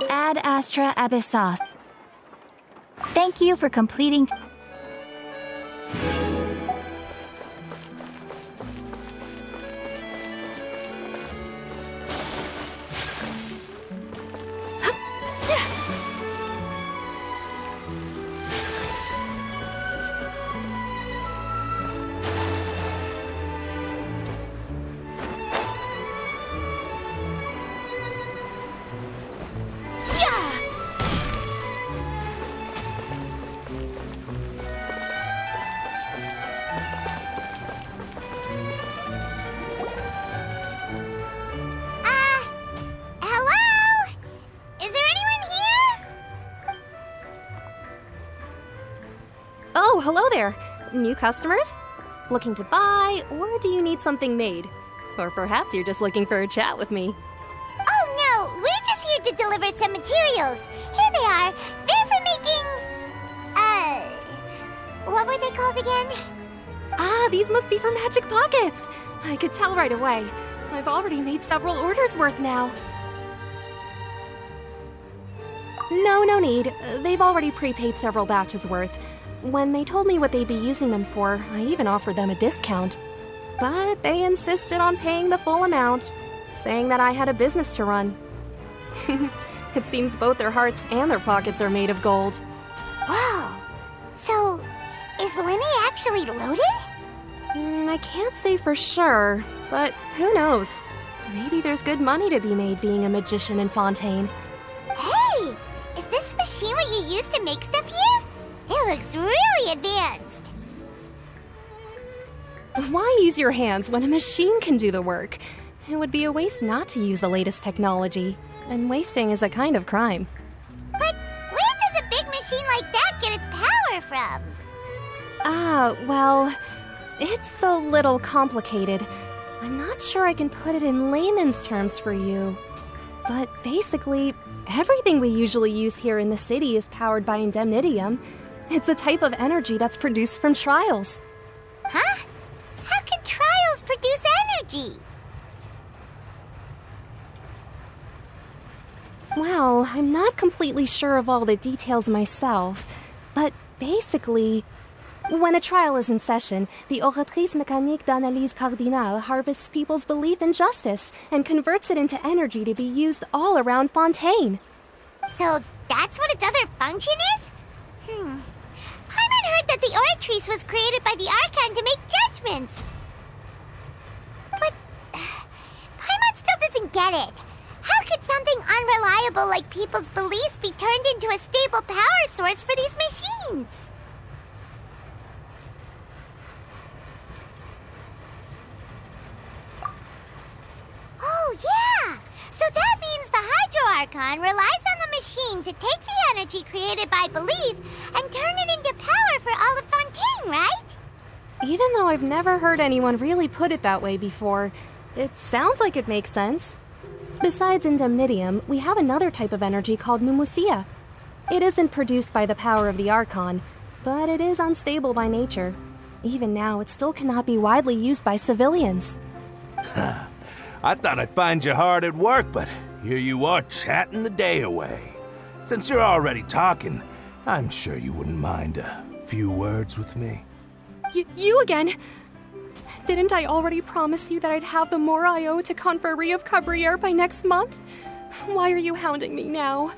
Ad Astra Abyssos. Thank you for completing... Oh, hello there! New customers? Looking to buy, or do you need something made? Or perhaps you're just looking for a chat with me. Oh no, we're just here to deliver some materials. Here they are. They're for making... what were they called again? Ah, these must be for magic pockets! I could tell right away. I've already made several orders worth now. No need. They've already prepaid several batches worth. When they told me what they'd be using them for, I even offered them a discount. But they insisted on paying the full amount, saying that I had a business to run. It seems both their hearts and their pockets are made of gold. Wow. So, is Linny actually loaded? I can't say for sure, but who knows? Maybe there's good money to be made being a magician in Fontaine. Hey! Is this machine what you use to make stuff here? It looks really advanced. Why use your hands when a machine can do the work? It would be a waste not to use the latest technology, and wasting is a kind of crime. But where does a big machine like that get its power from? Well, it's a little complicated. I'm not sure I can put it in layman's terms for you. But basically, everything we usually use here in the city is powered by indemnitium. It's a type of energy that's produced from trials. Huh? How can trials produce energy? Well, I'm not completely sure of all the details myself, but basically, when a trial is in session, the Oratrice Mécanique d'Analyse Cardinale harvests people's belief in justice and converts it into energy to be used all around Fontaine. So that's what its other function is? Paimon heard that the Oratrice was created by the Archon to make judgments. But Paimon still doesn't get it. How could something unreliable like people's beliefs be turned into a stable power source for these machines? Oh, yeah! So that means the Hydro Archon relies on the machine to take the energy created by belief and turn it into power for all of Fontaine, right? Even though I've never heard anyone really put it that way before, it sounds like it makes sense. Besides indemnitium, we have another type of energy called pneumosia. It isn't produced by the power of the Archon, but it is unstable by nature. Even now, it still cannot be widely used by civilians. I thought I'd find you hard at work, but here you are chatting the day away. Since you're already talking, I'm sure you wouldn't mind a few words with me. You again? Didn't I already promise you that I'd have the more I owe to Confrérie of Cabriere by next month? Why are you hounding me now?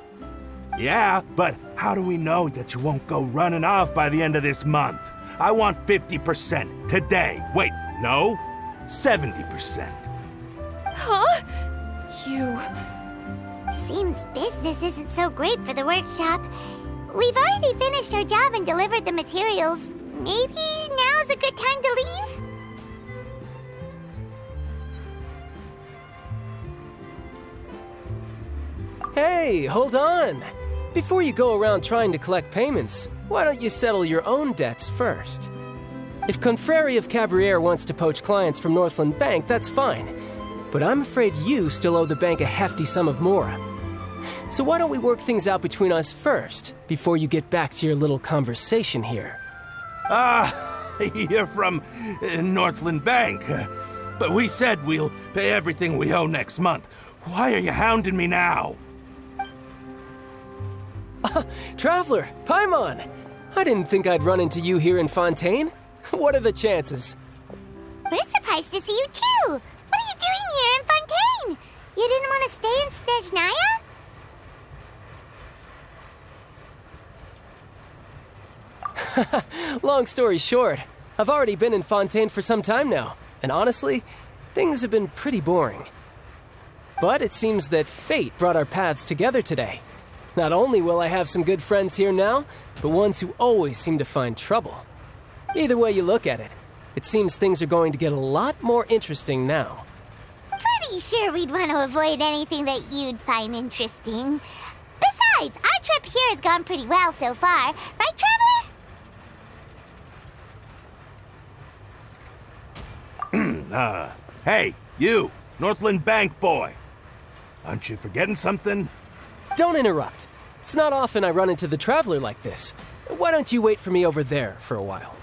Yeah, but how do we know that you won't go running off by the end of this month? I want 50% today. Wait, no, 70%. Huh? You... Seems business isn't so great for the workshop. We've already finished our job and delivered the materials. Maybe now's a good time to leave? Hey, hold on! Before you go around trying to collect payments, why don't you settle your own debts first? If Confrérie of Cabriere wants to poach clients from Northland Bank, that's fine. But I'm afraid you still owe the bank a hefty sum of mora. So why don't we work things out between us first, before you get back to your little conversation here? You're from Northland Bank. But we said we'll pay everything we owe next month. Why are you hounding me now? Traveler, Paimon! I didn't think I'd run into you here in Fontaine. What are the chances? We're surprised to see you too! What are you doing here in Fontaine? You didn't want to stay in Snezhnaya? Long story short, I've already been in Fontaine for some time now, and honestly, things have been pretty boring. But it seems that fate brought our paths together today. Not only will I have some good friends here now, but ones who always seem to find trouble. Either way you look at it, it seems things are going to get a lot more interesting now. Pretty sure we'd want to avoid anything that you'd find interesting. Besides, our trip here has gone pretty well so far. Right, Traveler? Hey, you, Northland Bank boy. Aren't you forgetting something? Don't interrupt. It's not often I run into the Traveler like this. Why don't you wait for me over there for a while?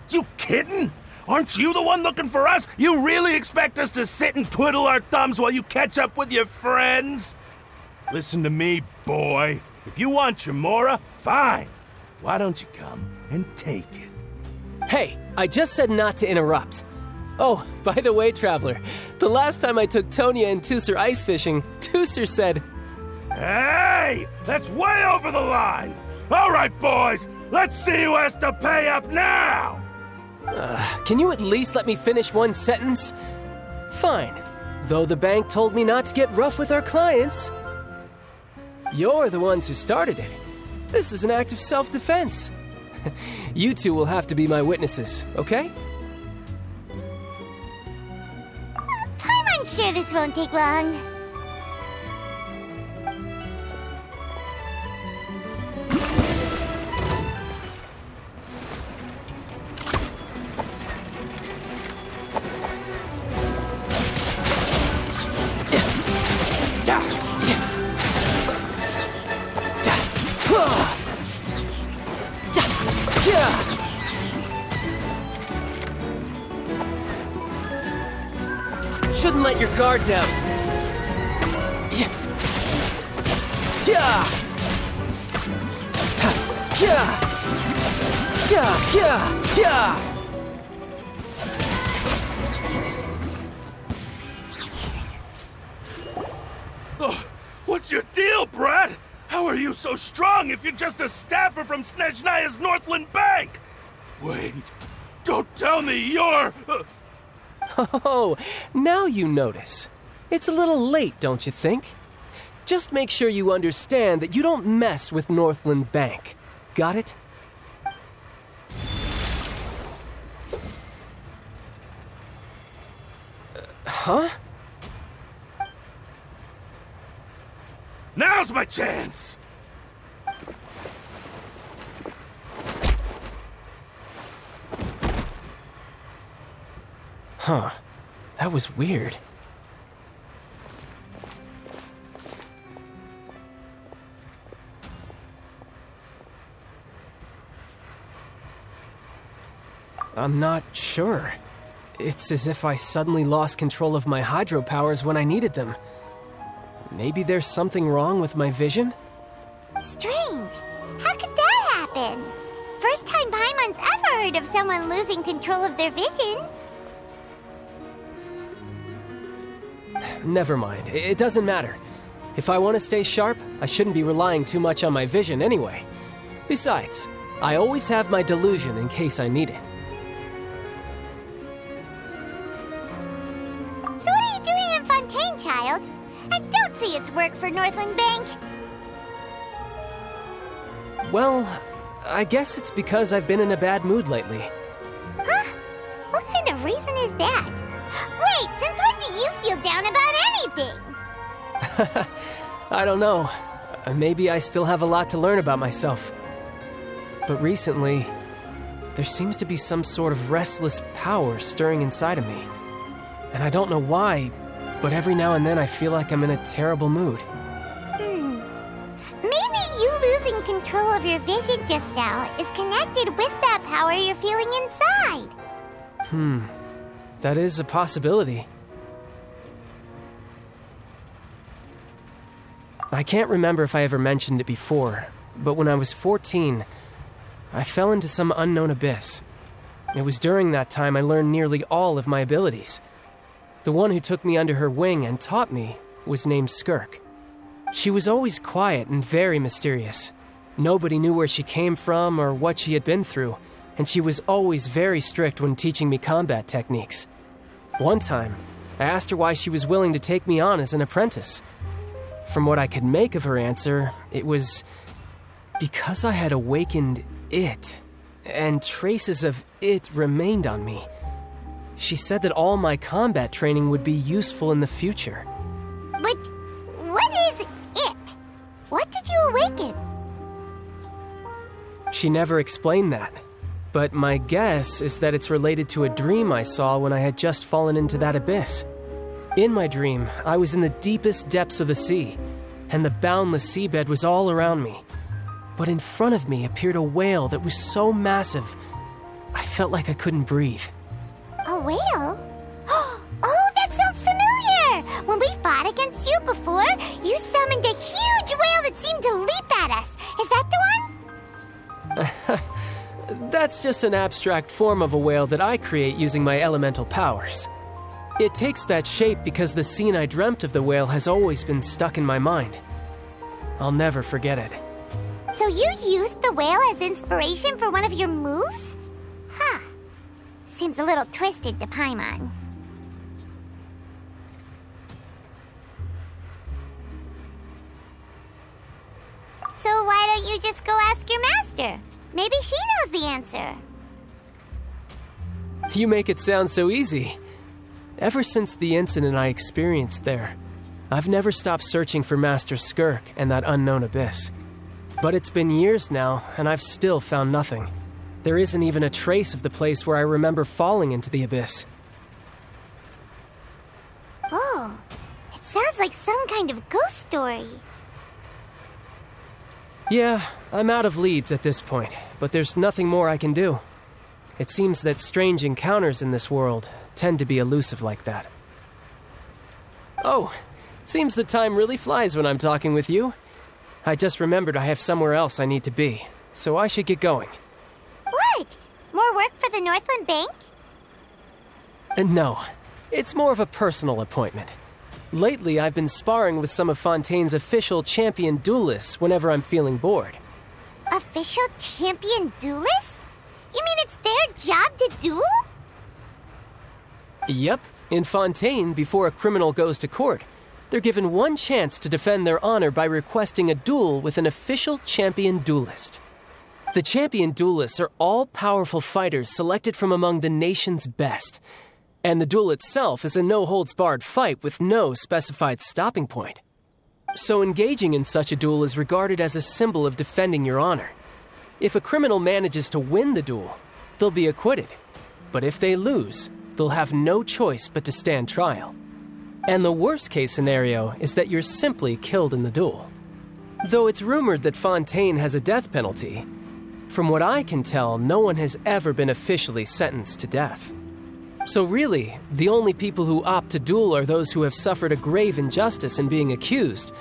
You kidding? Aren't you the one looking for us? You really expect us to sit and twiddle our thumbs while you catch up with your friends? Listen to me, boy. If you want your Mora, fine. Why don't you come and take it? Hey, I just said not to interrupt. Oh, by the way, Traveler, the last time I took Tonya and Tusser ice fishing, Tusser said, Hey! That's way over the line! All right, boys, let's see who has to pay up now! Can you at least let me finish one sentence? Fine, though the bank told me not to get rough with our clients. You're the ones who started it. This is an act of self-defense. You two will have to be my witnesses, okay? I'm sure this won't take long. Shouldn't let your guard down. Oh, what's your deal, Brad? How are you so strong if you're just a staffer from Snezhnaya's Northland Bank? Wait, don't tell me you're... Oh, now you notice. It's a little late, don't you think? Just make sure you understand that you don't mess with Northland Bank. Got it? Huh? Now's my chance! Huh. That was weird. I'm not sure. It's as if I suddenly lost control of my hydro powers when I needed them. Maybe there's something wrong with my vision? Strange. How could that happen? First time Paimon's ever heard of someone losing control of their vision. Never mind. It doesn't matter. If I want to stay sharp, I shouldn't be relying too much on my vision anyway. Besides, I always have my delusion in case I need it. So what are you doing in Fontaine, child? I don't see its work for Northland Bank. Well, I guess it's because I've been in a bad mood lately. Huh? What kind of reason is that? Wait, since when do you feel down about anything? I don't know. Maybe I still have a lot to learn about myself. But recently, there seems to be some sort of restless power stirring inside of me. And I don't know why, but every now and then I feel like I'm in a terrible mood. Maybe you losing control of your vision just now is connected with that power you're feeling inside. That is a possibility. I can't remember if I ever mentioned it before, but when I was 14, I fell into some unknown abyss. It was during that time I learned nearly all of my abilities. The one who took me under her wing and taught me was named Skirk. She was always quiet and very mysterious. Nobody knew where she came from or what she had been through, and she was always very strict when teaching me combat techniques. One time, I asked her why she was willing to take me on as an apprentice. From what I could make of her answer, it was because I had awakened it, and traces of it remained on me. She said that all my combat training would be useful in the future. But what is it? What did you awaken? She never explained that, but my guess is that it's related to a dream I saw when I had just fallen into that abyss. In my dream, I was in the deepest depths of the sea, and the boundless seabed was all around me. But in front of me appeared a whale that was so massive, I felt like I couldn't breathe. A whale? Oh, that sounds familiar! When we fought against you before, you summoned a huge whale that seemed to leap at us. Is that the one? That's just an abstract form of a whale that I create using my elemental powers. It takes that shape because the scene I dreamt of the whale has always been stuck in my mind. I'll never forget it. So you used the whale as inspiration for one of your moves? Huh. Seems a little twisted to Paimon. So why don't you just go ask your master? Maybe she knows the answer. You make it sound so easy. Ever since the incident I experienced there, I've never stopped searching for Master Skirk and that unknown abyss. But it's been years now, and I've still found nothing. There isn't even a trace of the place where I remember falling into the abyss. Oh, it sounds like some kind of ghost story. Yeah, I'm out of leads at this point, but there's nothing more I can do. It seems that strange encounters in this world tend to be elusive like that. Oh, seems the time really flies when I'm talking with you. I just remembered I have somewhere else I need to be, so I should get going. What? More work for the Northland Bank? No, it's more of a personal appointment. Lately, I've been sparring with some of Fontaine's official champion duelists whenever I'm feeling bored. Official champion duelists? You mean it's their job to duel? Yep, in Fontaine, before a criminal goes to court, they're given one chance to defend their honor by requesting a duel with an official champion duelist. The champion duelists are all-powerful fighters selected from among the nation's best, and the duel itself is a no-holds-barred fight with no specified stopping point. So engaging in such a duel is regarded as a symbol of defending your honor. If a criminal manages to win the duel, they'll be acquitted. But if they lose, they'll have no choice but to stand trial. And the worst-case scenario is that you're simply killed in the duel. Though it's rumored that Fontaine has a death penalty, from what I can tell, no one has ever been officially sentenced to death. So really, the only people who opt to duel are those who have suffered a grave injustice in being accused,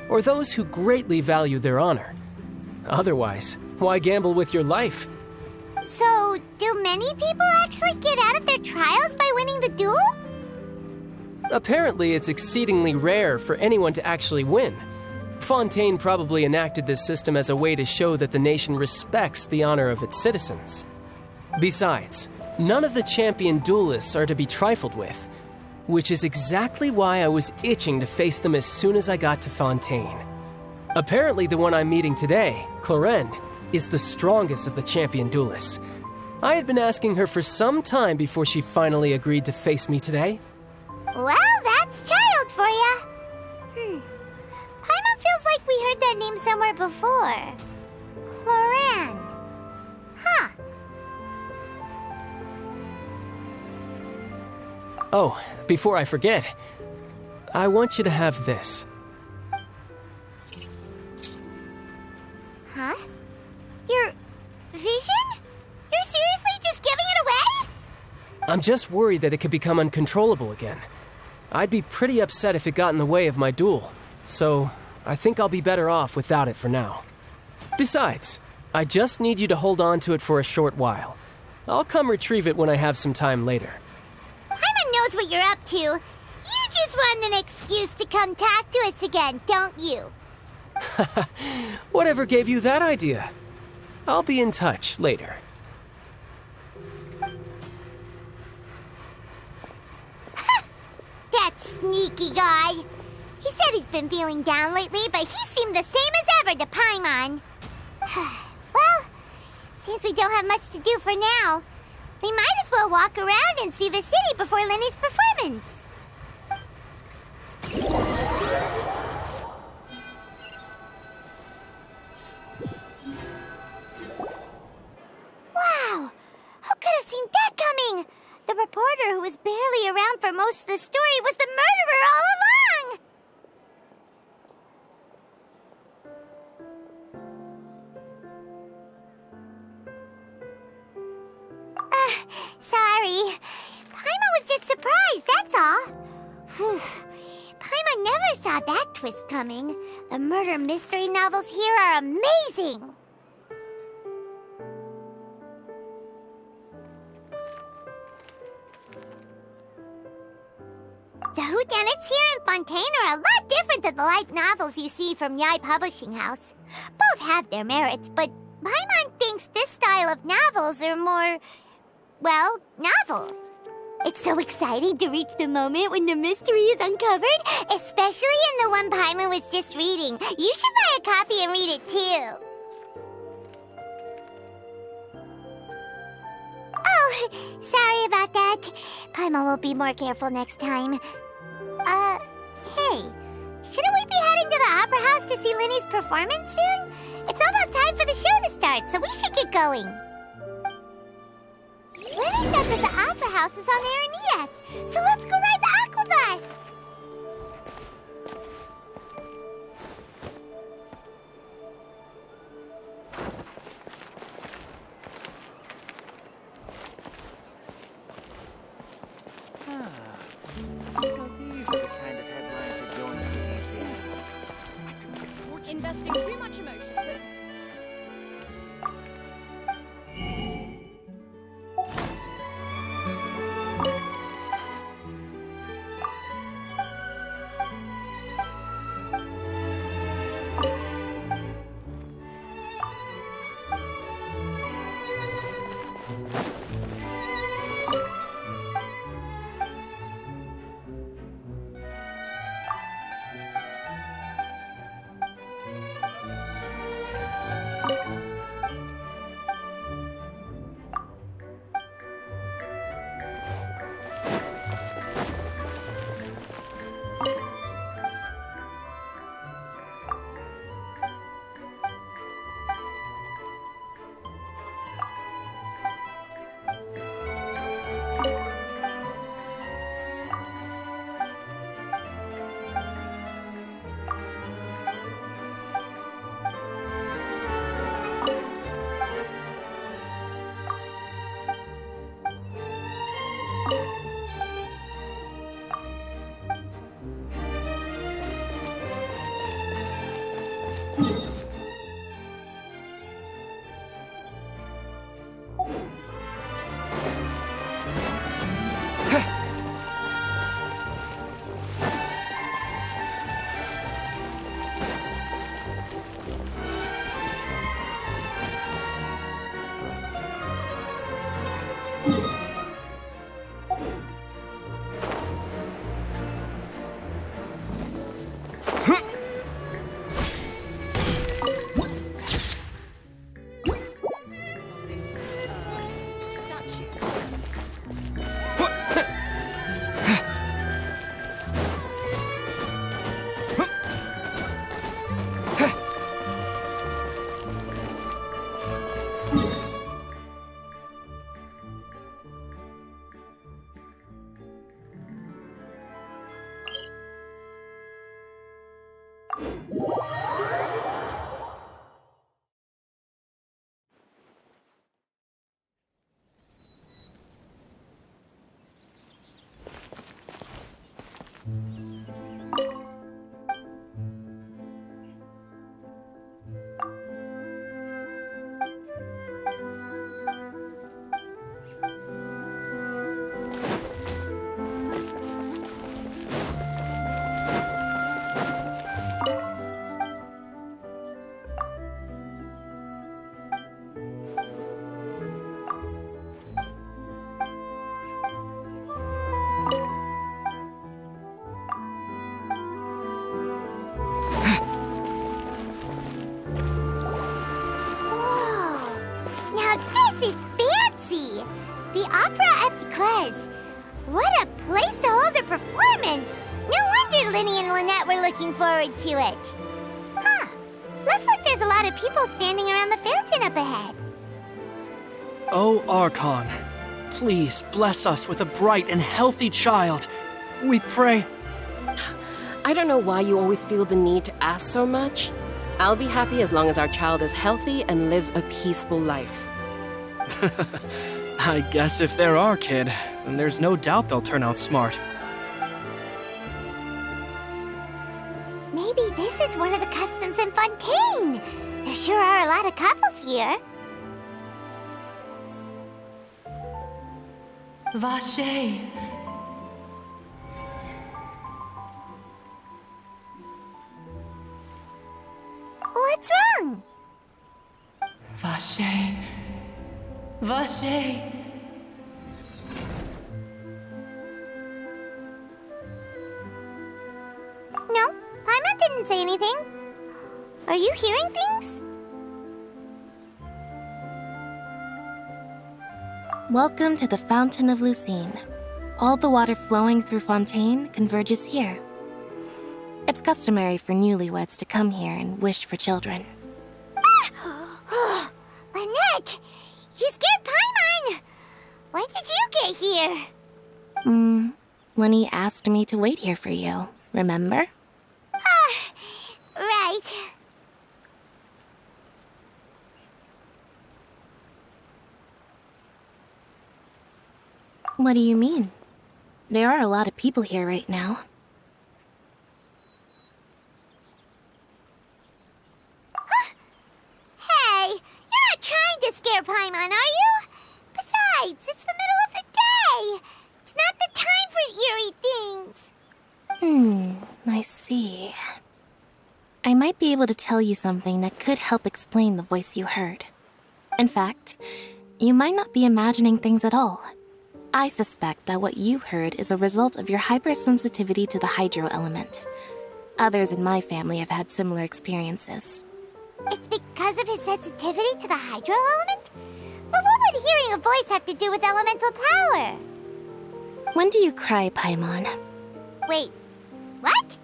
or those who greatly value their honor. Otherwise, why gamble with your life? So, do many people actually get out of their trials by winning the duel? Apparently, it's exceedingly rare for anyone to actually win. Fontaine probably enacted this system as a way to show that the nation respects the honor of its citizens. Besides, none of the champion duelists are to be trifled with, which is exactly why I was itching to face them as soon as I got to Fontaine. Apparently, the one I'm meeting today, Clorinde, is the strongest of the champion duelists. I had been asking her for some time before she finally agreed to face me today. Well, that's Childe for ya. Paimon feels like we heard that name somewhere before. Clorinde. Huh. Oh, before I forget, I want you to have this. Huh? Your vision? You're seriously just giving it away? I'm just worried that it could become uncontrollable again. I'd be pretty upset if it got in the way of my duel, so I think I'll be better off without it for now. Besides, I just need you to hold on to it for a short while. I'll come retrieve it when I have some time later. Paimon knows what you're up to. You just want an excuse to come talk to us again, don't you? Whatever gave you that idea? I'll be in touch later. That sneaky guy. He said he's been feeling down lately, but he seemed the same as ever to Paimon. Well, since we don't have much to do for now, we might as well walk around and see the city before Lenny's performance. Wow! Who could have seen that coming? The reporter who was barely around for most of the story was the murderer all along! Sorry. Paimon was just surprised, that's all. Whew. Paimon never saw that twist coming. The murder mystery novels here are amazing! The whodunits here in Fontaine are a lot different than the light novels you see from Yai Publishing House. Both have their merits, but Paimon thinks this style of novels are more, well, novel. It's so exciting to reach the moment when the mystery is uncovered, especially in the one Paimon was just reading. You should buy a copy and read it too. Oh, sorry about that. Paimon will be more careful next time. Hey, shouldn't we be heading to the Opera House to see Lenny's performance soon? It's almost time for the show to start, so we should get going. Lenny said that the Opera House is on Aranias, so let's go ride the Aquabus! So these are the kind of headlines that go into these days. I could make a fortune. Investing too much emotion. performance! No wonder Linny and Lynette were looking forward to it. Huh. Looks like there's a lot of people standing around the fountain up ahead. Oh, Archon, please bless us with a bright and healthy child. We pray. I don't know why you always feel the need to ask so much. I'll be happy as long as our child is healthy and lives a peaceful life. I guess if they're our kid, then there's no doubt they'll turn out smart. Maybe this is one of the customs in Fontaine. There sure are a lot of couples here. Vache. What's wrong? Vache. Vache. No, Paimon didn't say anything. Are you hearing things? Welcome to the Fountain of Lucine. All the water flowing through Fontaine converges here. It's customary for newlyweds to come here and wish for children. Ah! Lynette! You scared Paimon! When did you get here? Lenny asked me to wait here for you, remember? Right. What do you mean? There are a lot of people here right now. Hey, you're not trying to scare Paimon, are you? Besides, it's the middle of the day. It's not the time for eerie things. I see. I might be able to tell you something that could help explain the voice you heard. In fact, you might not be imagining things at all. I suspect that what you heard is a result of your hypersensitivity to the hydro element. Others in my family have had similar experiences. It's because of his sensitivity to the hydro element? But what would hearing a voice have to do with elemental power? When do you cry, Paimon? Wait, what?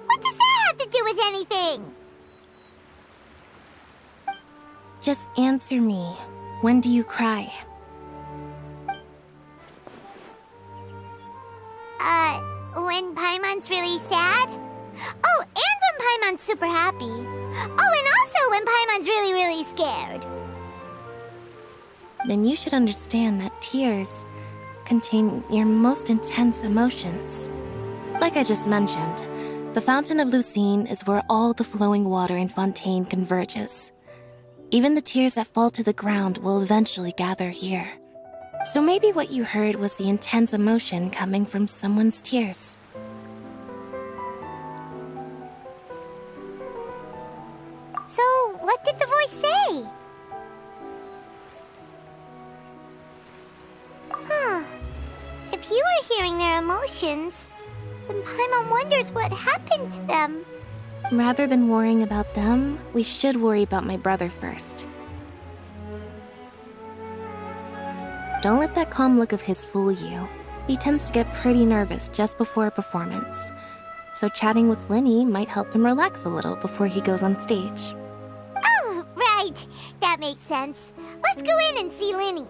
What does that have to do with anything? Just answer me. When do you cry? When Paimon's really sad? Oh, and when Paimon's super happy. Oh, and also when Paimon's really, really scared. Then you should understand that tears contain your most intense emotions. Like I just mentioned, the Fountain of Lucine is where all the flowing water in Fontaine converges. Even the tears that fall to the ground will eventually gather here. So maybe what you heard was the intense emotion coming from someone's tears. So, what did the voice say? If you were hearing their emotions, then Paimon wonders what happened to them. Rather than worrying about them, we should worry about my brother first. Don't let that calm look of his fool you. He tends to get pretty nervous just before a performance. So chatting with Linny might help him relax a little before he goes on stage. Oh, right. That makes sense. Let's go in and see Linny.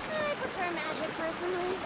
I prefer magic, personally.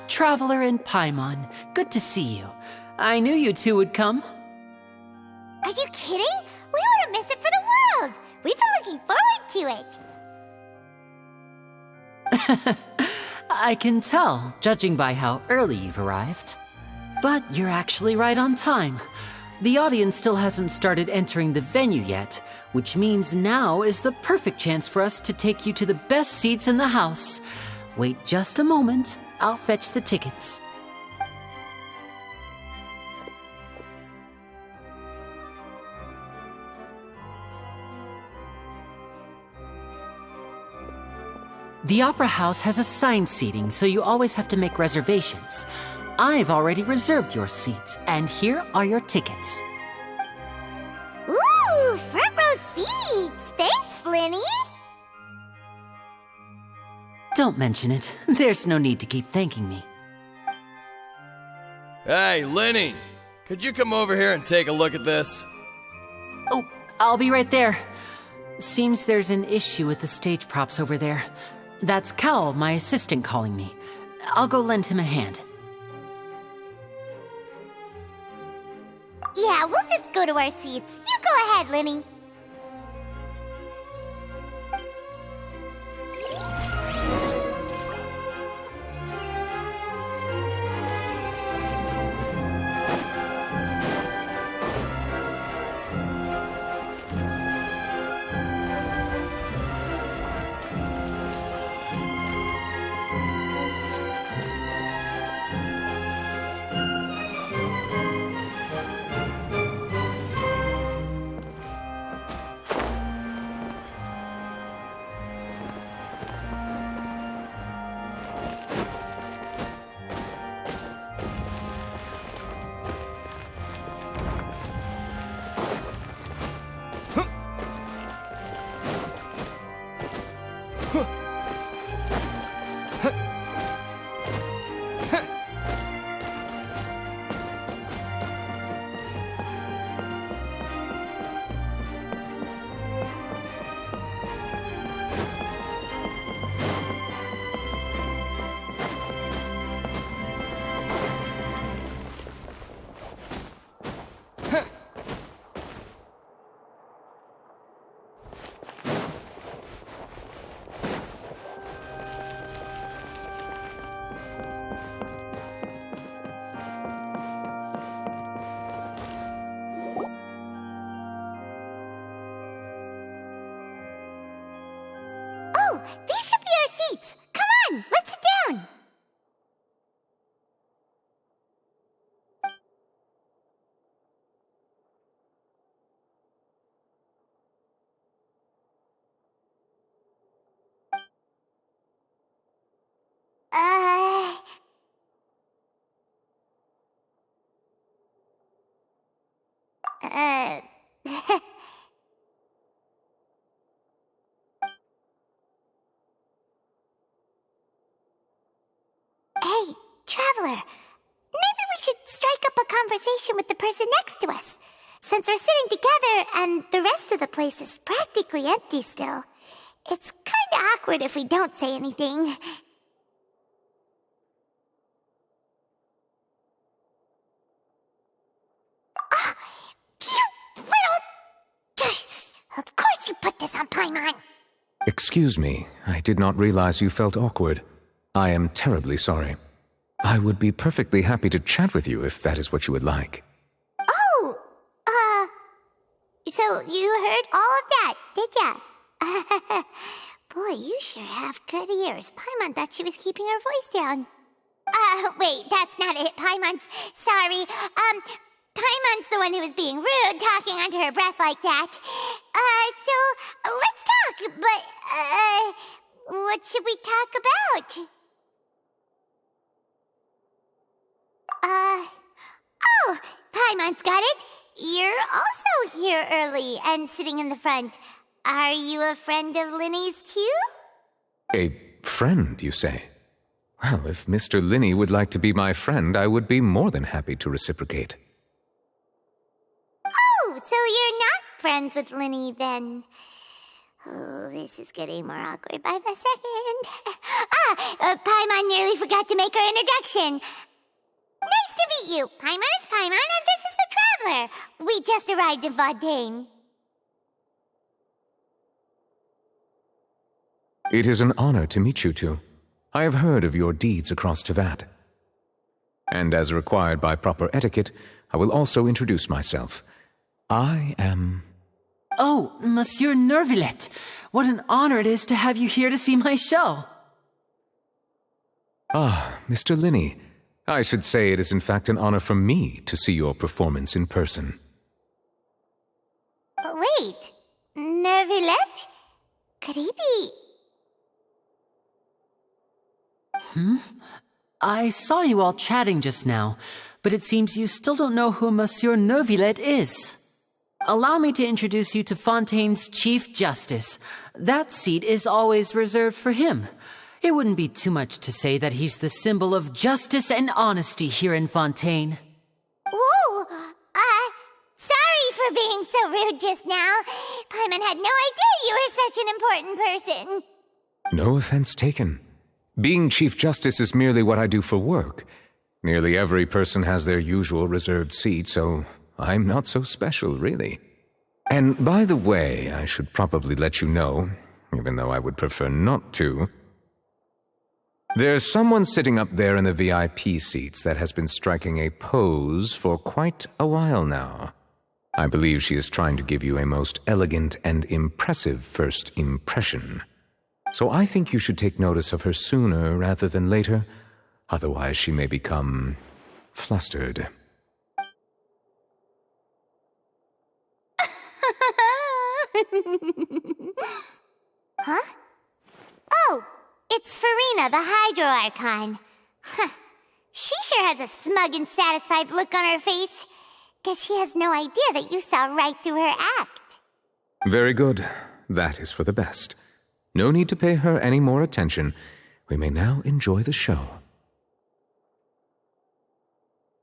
Traveler and Paimon, good to see you. I knew you two would come. Are you kidding? We wouldn't miss it for the world! We've been looking forward to it! I can tell, judging by how early you've arrived. But you're actually right on time. The audience still hasn't started entering the venue yet, which means now is the perfect chance for us to take you to the best seats in the house. Wait just a moment. I'll fetch the tickets. The Opera House has assigned seating, so you always have to make reservations. I've already reserved your seats, and here are your tickets. Ooh, front row seats! Thanks, Linny! Don't mention it. There's no need to keep thanking me. Hey, Linny! Could you come over here and take a look at this? Oh, I'll be right there. Seems there's an issue with the stage props over there. That's Cal, my assistant, calling me. I'll go lend him a hand. Yeah, we'll just go to our seats. You go ahead, Linny. These should be our seats. Come on, let's sit down. Hey, Traveler. Maybe we should strike up a conversation with the person next to us. Since we're sitting together and the rest of the place is practically empty still, it's kinda awkward if we don't say anything. Ah, you little... Of course you put this on Paimon. Excuse me, I did not realize you felt awkward. I am terribly sorry. I would be perfectly happy to chat with you if that is what you would like. Oh, so you heard all of that, did ya? Boy, you sure have good ears. Paimon thought she was keeping her voice down. Wait, that's not it, Paimon's... Sorry, Paimon's the one who was being rude, talking under her breath like that. So, let's talk, but, what should we talk about? Oh, Paimon's got it. You're also here early and sitting in the front. Are you a friend of Linny's too? A friend, you say? Well, if Mr. Linny would like to be my friend, I would be more than happy to reciprocate. Oh, so you're not friends with Linny then? Oh, this is getting more awkward by the second. Paimon nearly forgot to make her introduction. Nice to meet you. Paimon is Paimon, and this is the Traveler. We just arrived in Fontaine. It is an honor to meet you two. I have heard of your deeds across Teyvat. And as required by proper etiquette, I will also introduce myself. I am... Oh, Monsieur Noirceur, what an honor it is to have you here to see my show. Ah, Mr. Linny. I should say it is in fact an honor for me to see your performance in person. Wait, Noirceur? Could he be... I saw you all chatting just now, but it seems you still don't know who Monsieur Noirceur is. Allow me to introduce you to Fontaine's Chief Justice. That seat is always reserved for him. It wouldn't be too much to say that he's the symbol of justice and honesty here in Fontaine. Whoa! Sorry for being so rude just now. Paimon had no idea you were such an important person. No offense taken. Being Chief Justice is merely what I do for work. Nearly every person has their usual reserved seat, so I'm not so special, really. And by the way, I should probably let you know, even though I would prefer not to. There's someone sitting up there in the VIP seats that has been striking a pose for quite a while now. I believe she is trying to give you a most elegant and impressive first impression. So I think you should take notice of her sooner rather than later, otherwise she may become flustered. Huh? Oh, it's Furina, the Hydro Archon. Huh. She sure has a smug and satisfied look on her face. Guess she has no idea that you saw right through her act. Very good. That is for the best. No need to pay her any more attention. We may now enjoy the show.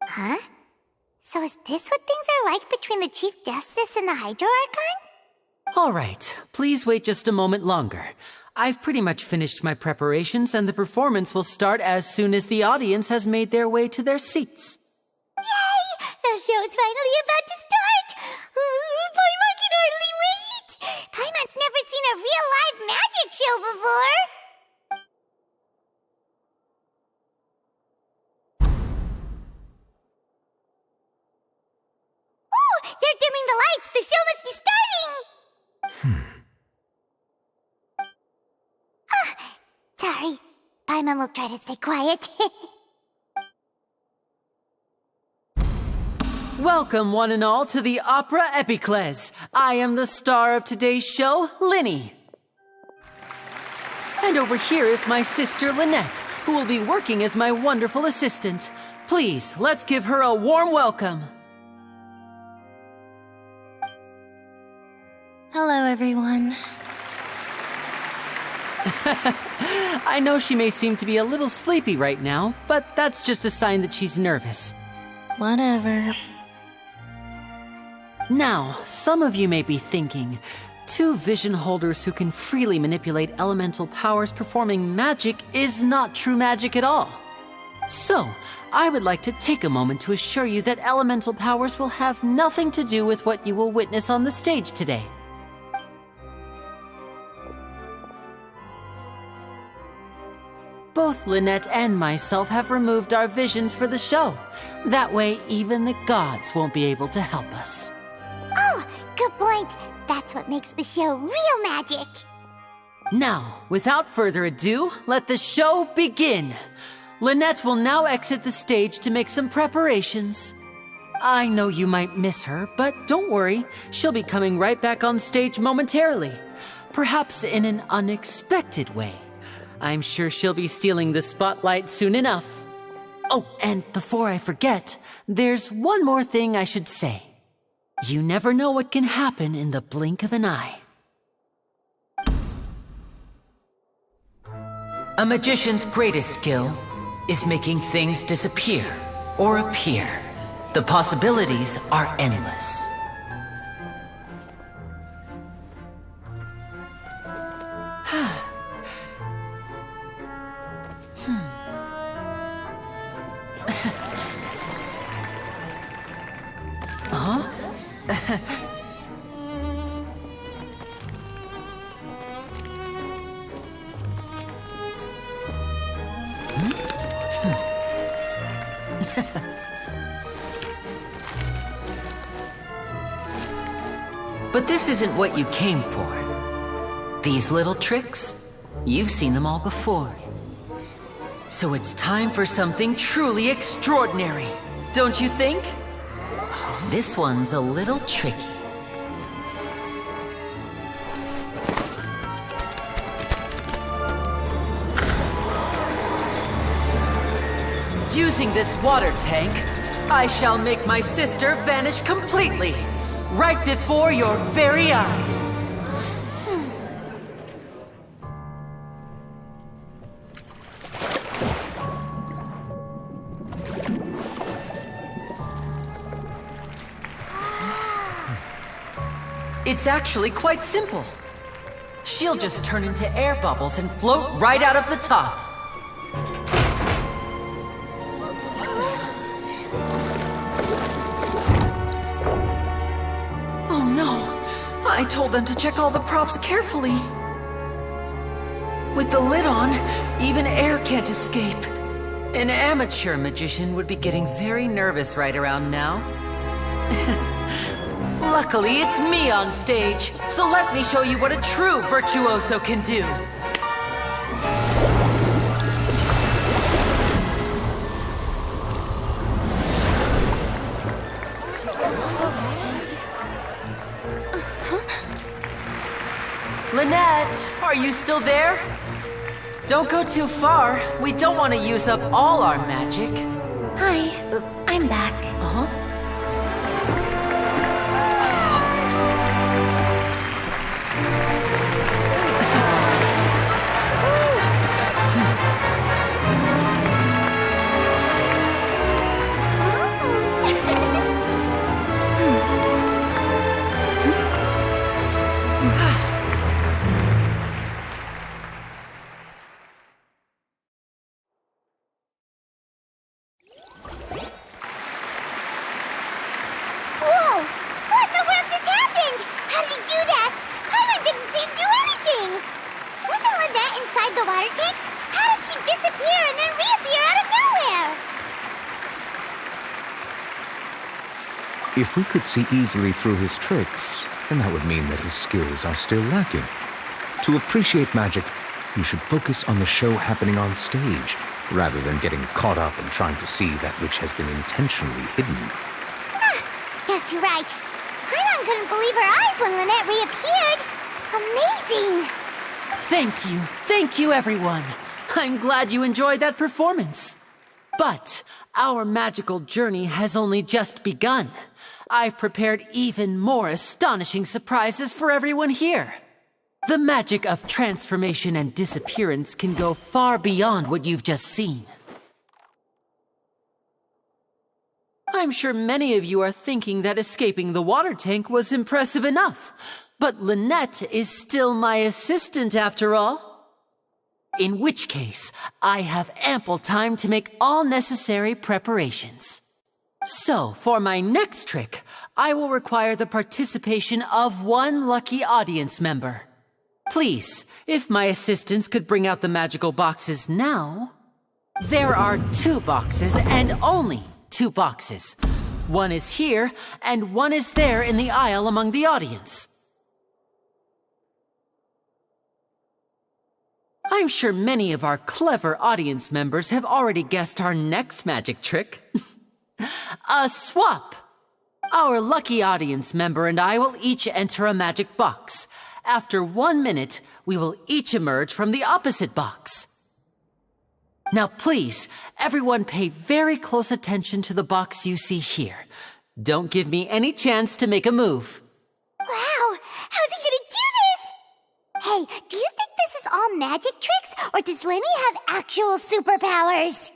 Huh? So is this what things are like between the Chief Justice and the Hydro Archon? All right, please wait just a moment longer. I've pretty much finished my preparations, and the performance will start as soon as the audience has made their way to their seats. Yay! The show's finally about to start! Paimon can hardly wait! Paimon's never seen a real live magic show before! Oh! They're dimming the lights! The show must be starting! Sorry. Paimon will try to stay quiet. Welcome, one and all, to the Opera Epiclese. I am the star of today's show, Linny. And over here is my sister, Lynette, who will be working as my wonderful assistant. Please, let's give her a warm welcome. Hello, everyone. I know she may seem to be a little sleepy right now, but that's just a sign that she's nervous. Whatever. Now, some of you may be thinking, two vision holders who can freely manipulate elemental powers performing magic is not true magic at all. So, I would like to take a moment to assure you that elemental powers will have nothing to do with what you will witness on the stage today. Both Lynette and myself have removed our visions for the show. That way, even the gods won't be able to help us. Oh, good point. That's what makes the show real magic. Now, without further ado, let the show begin. Lynette will now exit the stage to make some preparations. I know you might miss her, but don't worry. She'll be coming right back on stage momentarily. Perhaps in an unexpected way. I'm sure she'll be stealing the spotlight soon enough. Oh, and before I forget, there's one more thing I should say. You never know what can happen in the blink of an eye. A magician's greatest skill is making things disappear or appear. The possibilities are endless. But this isn't what you came for. These little tricks, you've seen them all before. So it's time for something truly extraordinary, don't you think? This one's a little tricky. Using this water tank, I shall make my sister vanish completely, right before your very eyes. It's actually quite simple. She'll just turn into air bubbles and float right out of the top. I told them to check all the props carefully. With the lid on, even air can't escape. An amateur magician would be getting very nervous right around now. Luckily, it's me on stage, so let me show you what a true virtuoso can do. Lynette, are you still there? Don't go too far. We don't want to use up all our magic. Hi, I'm back. Uh-huh. If we could see easily through his tricks, then that would mean that his skills are still lacking. To appreciate magic, you should focus on the show happening on stage, rather than getting caught up in trying to see that which has been intentionally hidden. Guess you're right. Paimon couldn't believe her eyes when Lynette reappeared. Amazing! Thank you everyone. I'm glad you enjoyed that performance. But our magical journey has only just begun. I've prepared even more astonishing surprises for everyone here. The magic of transformation and disappearance can go far beyond what you've just seen. I'm sure many of you are thinking that escaping the water tank was impressive enough, but Lynette is still my assistant after all. In which case, I have ample time to make all necessary preparations. So, for my next trick, I will require the participation of one lucky audience member. Please, if my assistants could bring out the magical boxes now. There are 2 boxes, and only 2 boxes. One is here, and one is there in the aisle among the audience. I'm sure many of our clever audience members have already guessed our next magic trick. A swap! Our lucky audience member and I will each enter a magic box. After 1 minute, we will each emerge from the opposite box. Now please, everyone pay very close attention to the box you see here. Don't give me any chance to make a move. Wow! How's he gonna do this? Hey, do you think this is all magic tricks, or does Lenny have actual superpowers?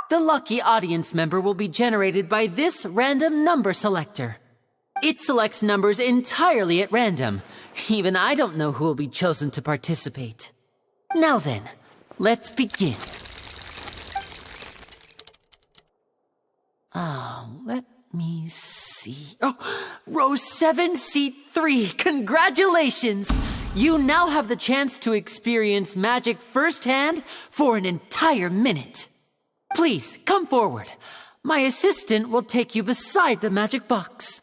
The lucky audience member will be generated by this random number selector. It selects numbers entirely at random. Even I don't know who will be chosen to participate. Now then, let's begin. Let me see. Oh, row 7, seat 3. Congratulations! You now have the chance to experience magic firsthand for an entire minute. Please, come forward. My assistant will take you beside the magic box.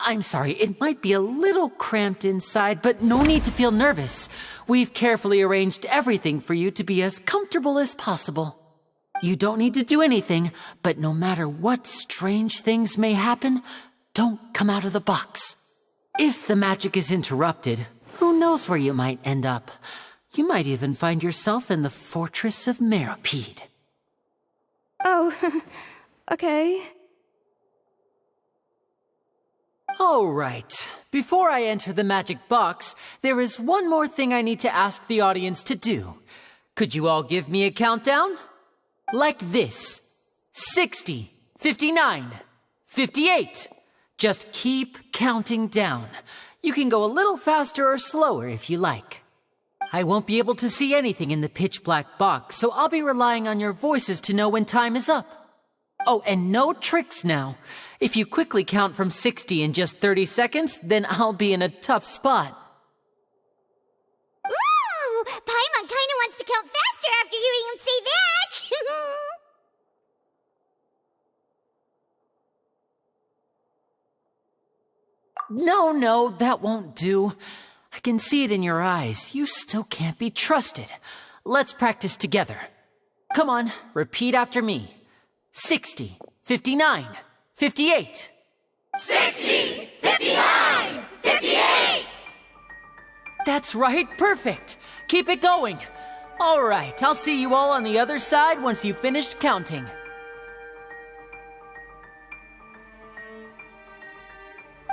I'm sorry, it might be a little cramped inside, but no need to feel nervous. We've carefully arranged everything for you to be as comfortable as possible. You don't need to do anything, but no matter what strange things may happen, don't come out of the box. If the magic is interrupted, who knows where you might end up? You might even find yourself in the Fortress of Meropide. Oh, okay. All right. Before I enter the magic box, there is one more thing I need to ask the audience to do. Could you all give me a countdown? Like this. 60, 59, 58. Just keep counting down. You can go a little faster or slower if you like. I won't be able to see anything in the pitch black box, so I'll be relying on your voices to know when time is up. Oh, and no tricks now. If you quickly count from 60 in just 30 seconds, then I'll be in a tough spot. Ooh! Paimon kinda wants to count faster after hearing him say that! No, that won't do. I can see it in your eyes. You still can't be trusted. Let's practice together. Come on, repeat after me. 60, 59, 58. 60, 59, 58! That's right, perfect. Keep it going. All right, I'll see you all on the other side once you've finished counting.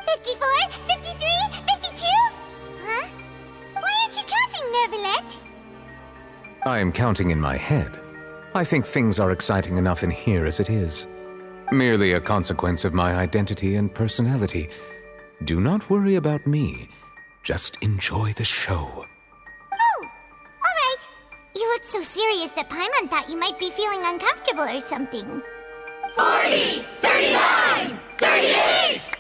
54, 53, 52? Huh? Why aren't you counting, Nervalet? I am counting in my head. I think things are exciting enough in here as it is. Merely a consequence of my identity and personality. Do not worry about me. Just enjoy the show. Oh, alright. You look so serious that Paimon thought you might be feeling uncomfortable or something. 40, 39, 38!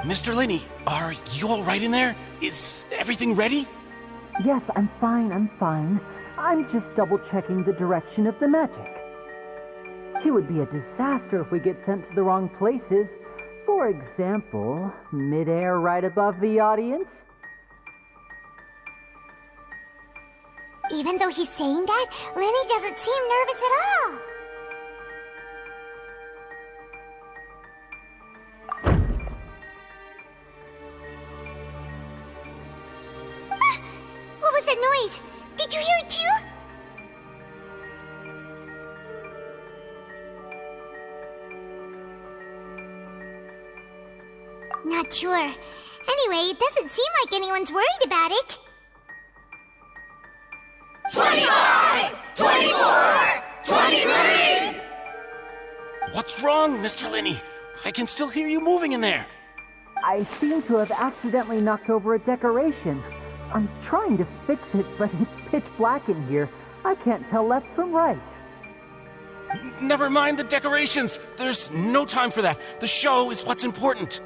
Mr. Linney, are you all right in there? Is everything ready? Yes, I'm fine. I'm just double-checking the direction of the magic. It would be a disaster if we get sent to the wrong places. For example, mid-air right above the audience. Even though he's saying that, Lenny doesn't seem nervous at all. What was that noise? Did you hear it too? Not sure. Anyway, it doesn't seem like anyone's worried about it. 25, 24, 23! What's wrong, Mr. Linney? I can still hear you moving in there. I seem to have accidentally knocked over a decoration. I'm trying to fix it, but it's pitch black in here. I can't tell left from right. Never mind the decorations. There's no time for that. The show is what's important.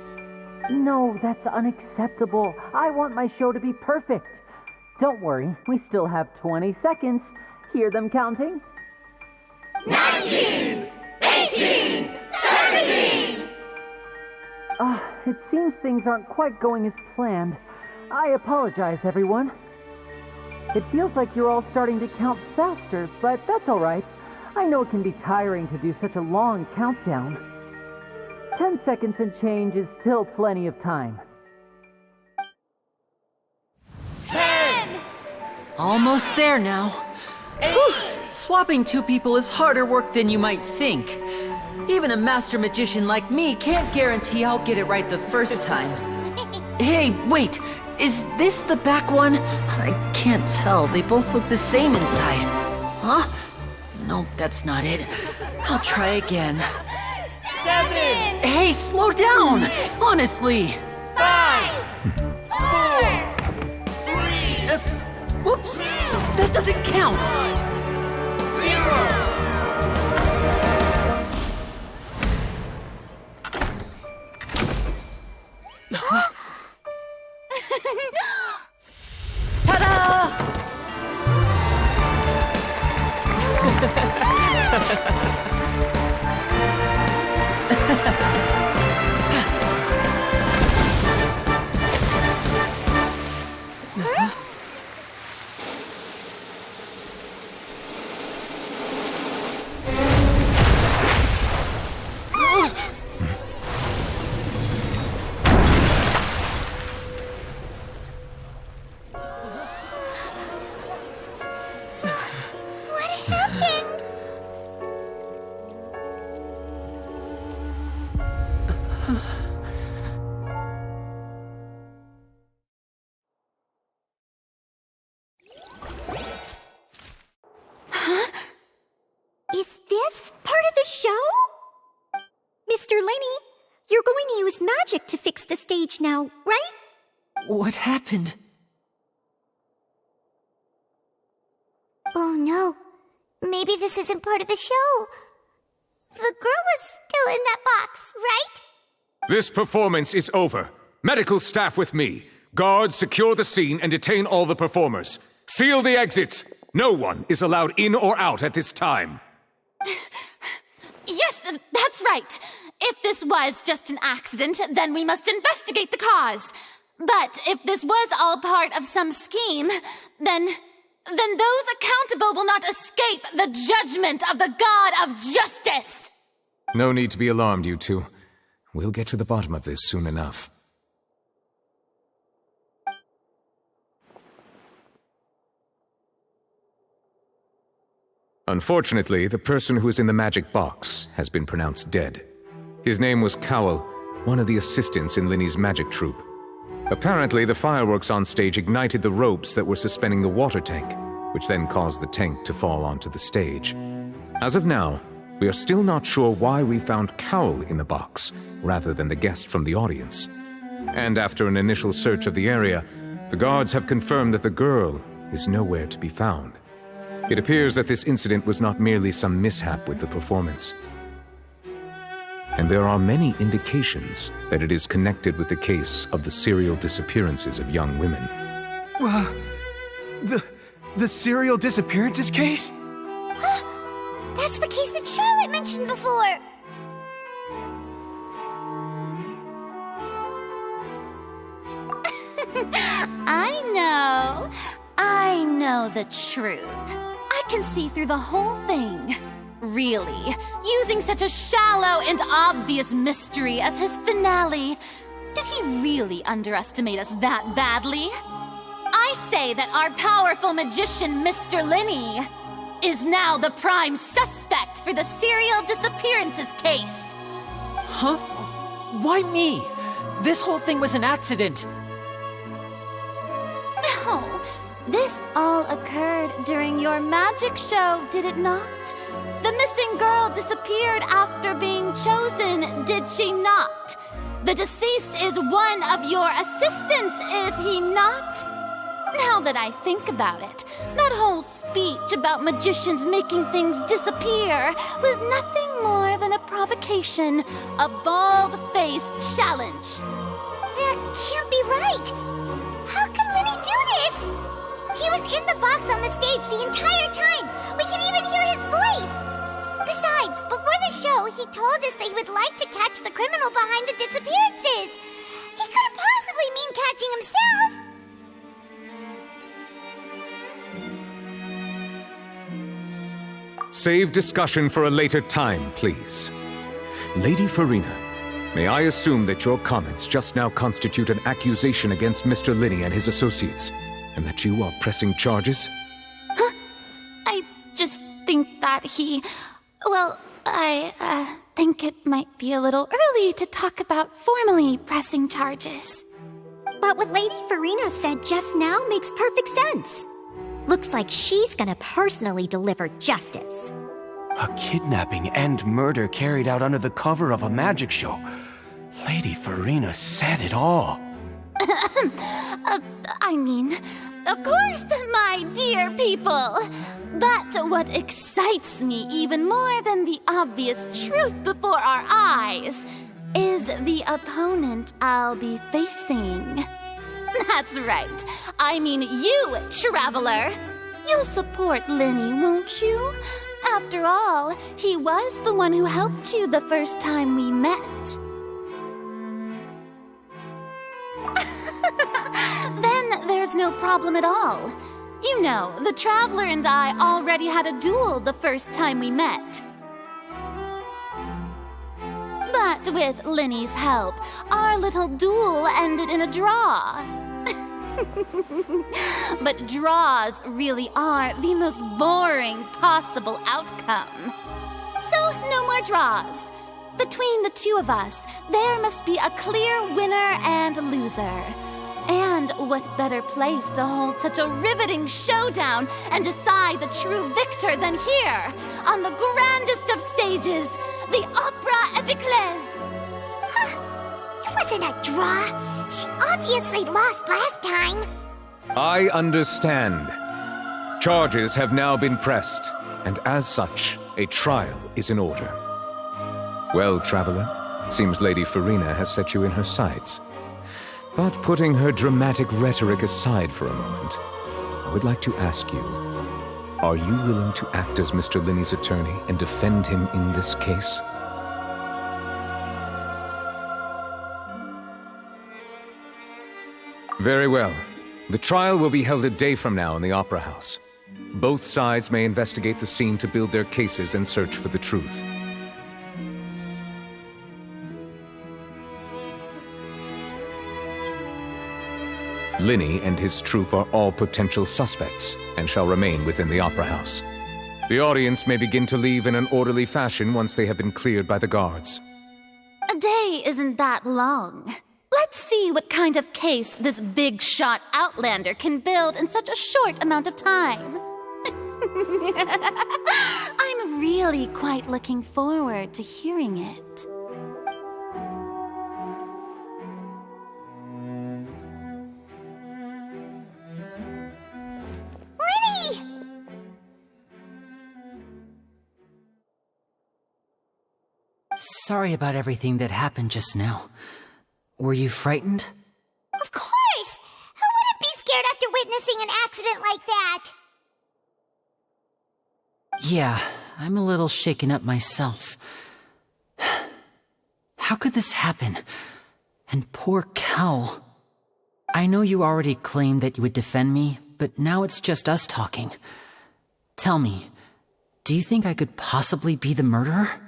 No, that's unacceptable. I want my show to be perfect. Don't worry, we still have 20 seconds. Hear them counting? 19, 18, 17! It seems things aren't quite going as planned. I apologize, everyone. It feels like you're all starting to count faster, but that's all right. I know it can be tiring to do such a long countdown. 10 seconds and change is still plenty of time. 10! Almost there now. 8! Whew. Swapping two people is harder work than you might think. Even a master magician like me can't guarantee I'll get it right the first time. Hey, wait! Is this the back one? I can't tell. They both look the same inside. Huh? No, that's not it. I'll try again. 7! Hey, slow down! Honestly! 5! 4! 3! Whoops! That doesn't count! 0! Ta-da! What happened? Huh? Is this part of the show? Mr. Lenny, you're going to use magic to fix the stage now, right? What happened? Oh no. maybe this isn't part of the show. The girl was still in that box, right? This performance is over. Medical staff with me. Guards, secure the scene and detain all the performers. Seal the exits. No one is allowed in or out at this time. Yes, that's right. If this was just an accident, then we must investigate the cause. But if this was all part of some scheme, then those accountable will not escape the judgment of the God of Justice! No need to be alarmed, you two. We'll get to the bottom of this soon enough. Unfortunately, the person who is in the magic box has been pronounced dead. His name was Cowell, one of the assistants in Linny's magic troupe. Apparently, the fireworks on stage ignited the ropes that were suspending the water tank, which then caused the tank to fall onto the stage. As of now, we are still not sure why we found Cowell in the box, rather than the guest from the audience. And after an initial search of the area, the guards have confirmed that the girl is nowhere to be found. It appears that this incident was not merely some mishap with the performance. And there are many indications that it is connected with the case of the serial disappearances of young women. The serial disappearances case? That's the case that Charlotte mentioned before! I know the truth. I can see through the whole thing. Really, using such a shallow and obvious mystery as his finale, did he really underestimate us that badly? I say that our powerful magician, Mr. Linny, is now the prime suspect for the serial disappearances case. Huh? Why me? This whole thing was an accident. No, this all occurred during your magic show, did it not? The missing girl disappeared after being chosen, did she not? The deceased is one of your assistants, is he not? Now that I think about it, that whole speech about magicians making things disappear was nothing more than a provocation, a bald-faced challenge. That can't be right! How can Linny do this? He was in the box on the stage the entire time! We can even hear his voice! Besides, before the show, he told us that he would like to catch the criminal behind the disappearances! He couldn't possibly mean catching himself! Save discussion for a later time, please. Lady Furina, may I assume that your comments just now constitute an accusation against Mr. Linny and his associates, and that you are pressing charges? Huh? I just think that I think it might be a little early to talk about formally pressing charges. But what Lady Furina said just now makes perfect sense. Looks like she's gonna personally deliver justice. A kidnapping and murder carried out under the cover of a magic show. Lady Furina said it all. I mean, of course, my dear people. But what excites me even more than the obvious truth before our eyes is the opponent I'll be facing. That's right. I mean you, Traveler. You'll support Linny, won't you? After all, he was the one who helped you the first time we met. Then there's no problem at all. You know, the Traveler and I already had a duel the first time we met. But with Linny's help, our little duel ended in a draw. But draws really are the most boring possible outcome. So, no more draws. Between the two of us, there must be a clear winner and loser. And what better place to hold such a riveting showdown and decide the true victor than here, on the grandest of stages, the Opera Epiclese. It wasn't a draw. She obviously lost last time. I understand. Charges have now been pressed. and as such, a trial is in order. Well, traveler, seems Lady Furina has set you in her sights. But putting her dramatic rhetoric aside for a moment, I would like to ask you, are you willing to act as Mr. Linney's attorney and defend him in this case? Very well. The trial will be held a day from now in the Opera House. Both sides may investigate the scene to build their cases and search for the truth. Linney and his troupe are all potential suspects and shall remain within the Opera House. The audience may begin to leave in an orderly fashion once they have been cleared by the guards. A day isn't that long. Let's see what kind of case this big-shot outlander can build in such a short amount of time. I'm really quite looking forward to hearing it. Linny! Sorry about everything that happened just now. Were you frightened? Of course! Who wouldn't be scared after witnessing an accident like that? Yeah, I'm a little shaken up myself. How could this happen? And poor Cal. I know you already claimed that you would defend me, but now it's just us talking. Tell me, do you think I could possibly be the murderer?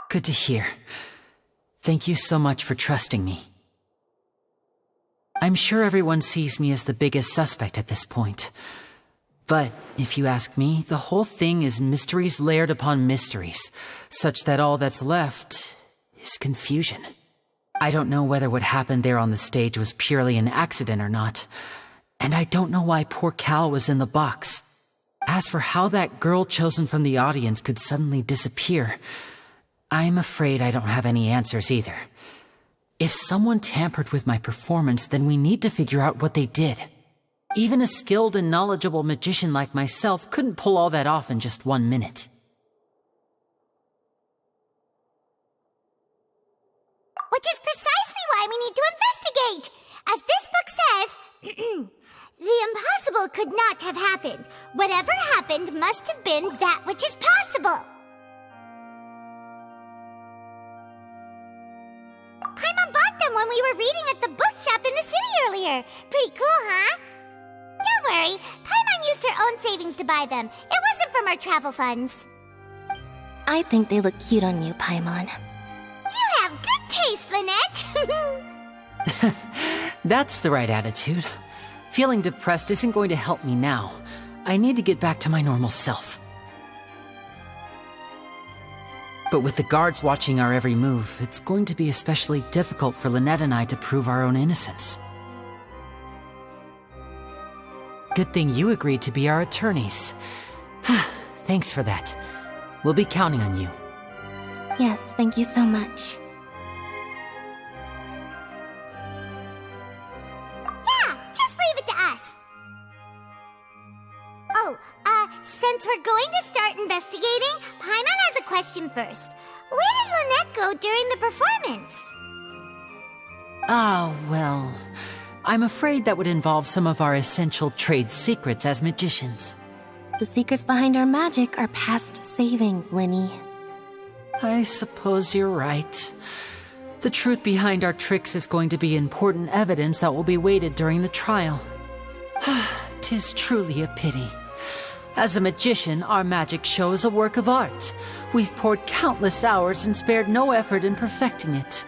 Good to hear. Thank you so much for trusting me. I'm sure everyone sees me as the biggest suspect at this point. But, if you ask me, the whole thing is mysteries layered upon mysteries, such that all that's left is confusion. I don't know whether what happened there on the stage was purely an accident or not, and I don't know why poor Cal was in the box. As for how that girl chosen from the audience could suddenly disappear, I'm afraid I don't have any answers either. If someone tampered with my performance, then we need to figure out what they did. Even a skilled and knowledgeable magician like myself couldn't pull all that off in just 1 minute. Which is precisely why we need to investigate! As this book says, the impossible could not have happened. Whatever happened must have been that which is possible. Paimon bought them when we were reading at the bookshop in the city earlier. Pretty cool, huh? Don't worry, Paimon used her own savings to buy them. It wasn't from our travel funds. I think they look cute on you, Paimon. You have good taste, Lynette! That's the right attitude. Feeling depressed isn't going to help me now. I need to get back to my normal self. But with the guards watching our every move, it's going to be especially difficult for Lynette and I to prove our own innocence. Good thing you agreed to be our attorneys. Thanks for that. We'll be counting on you. Yes, thank you so much. Yeah, just leave it to us. Oh, since we're going to start investigating, Paimon has a question first. Where did Lynette go during the performance? Well, I'm afraid that would involve some of our essential trade secrets as magicians. The secrets behind our magic are past saving, Linny. I suppose you're right. The truth behind our tricks is going to be important evidence that will be weighted during the trial. 'Tis truly a pity. As a magician, our magic show is a work of art. We've poured countless hours and spared no effort in perfecting it.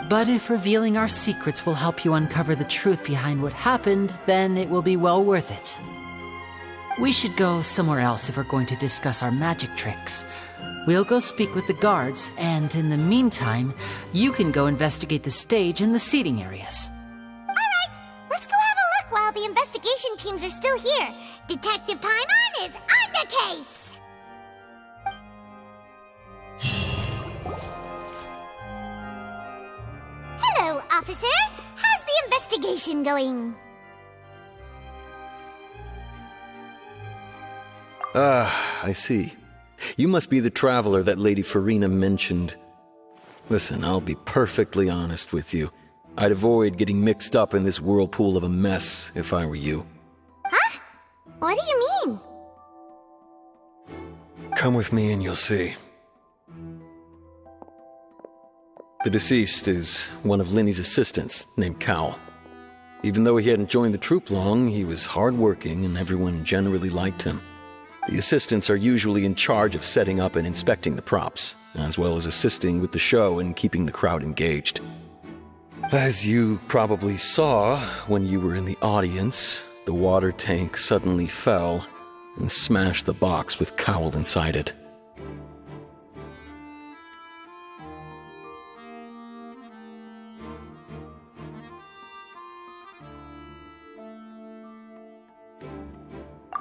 But if revealing our secrets will help you uncover the truth behind what happened, then it will be well worth it. We should go somewhere else if we're going to discuss our magic tricks. We'll go speak with the guards, and in the meantime, you can go investigate the stage and the seating areas. Alright, let's go have a look while the investigation teams are still here. Detective Paimon is on the case! Hello, officer. How's the investigation going? Ah, I see. You must be the traveler that Lady Furina mentioned. Listen, I'll be perfectly honest with you. I'd avoid getting mixed up in this whirlpool of a mess if I were you. Huh? What do you mean? Come with me and you'll see. The deceased is one of Linny's assistants, named Cal. Even though he hadn't joined the troupe long, he was hardworking and everyone generally liked him. The assistants are usually in charge of setting up and inspecting the props, as well as assisting with the show and keeping the crowd engaged. As you probably saw when you were in the audience, the water tank suddenly fell and smashed the box with Cowl inside it.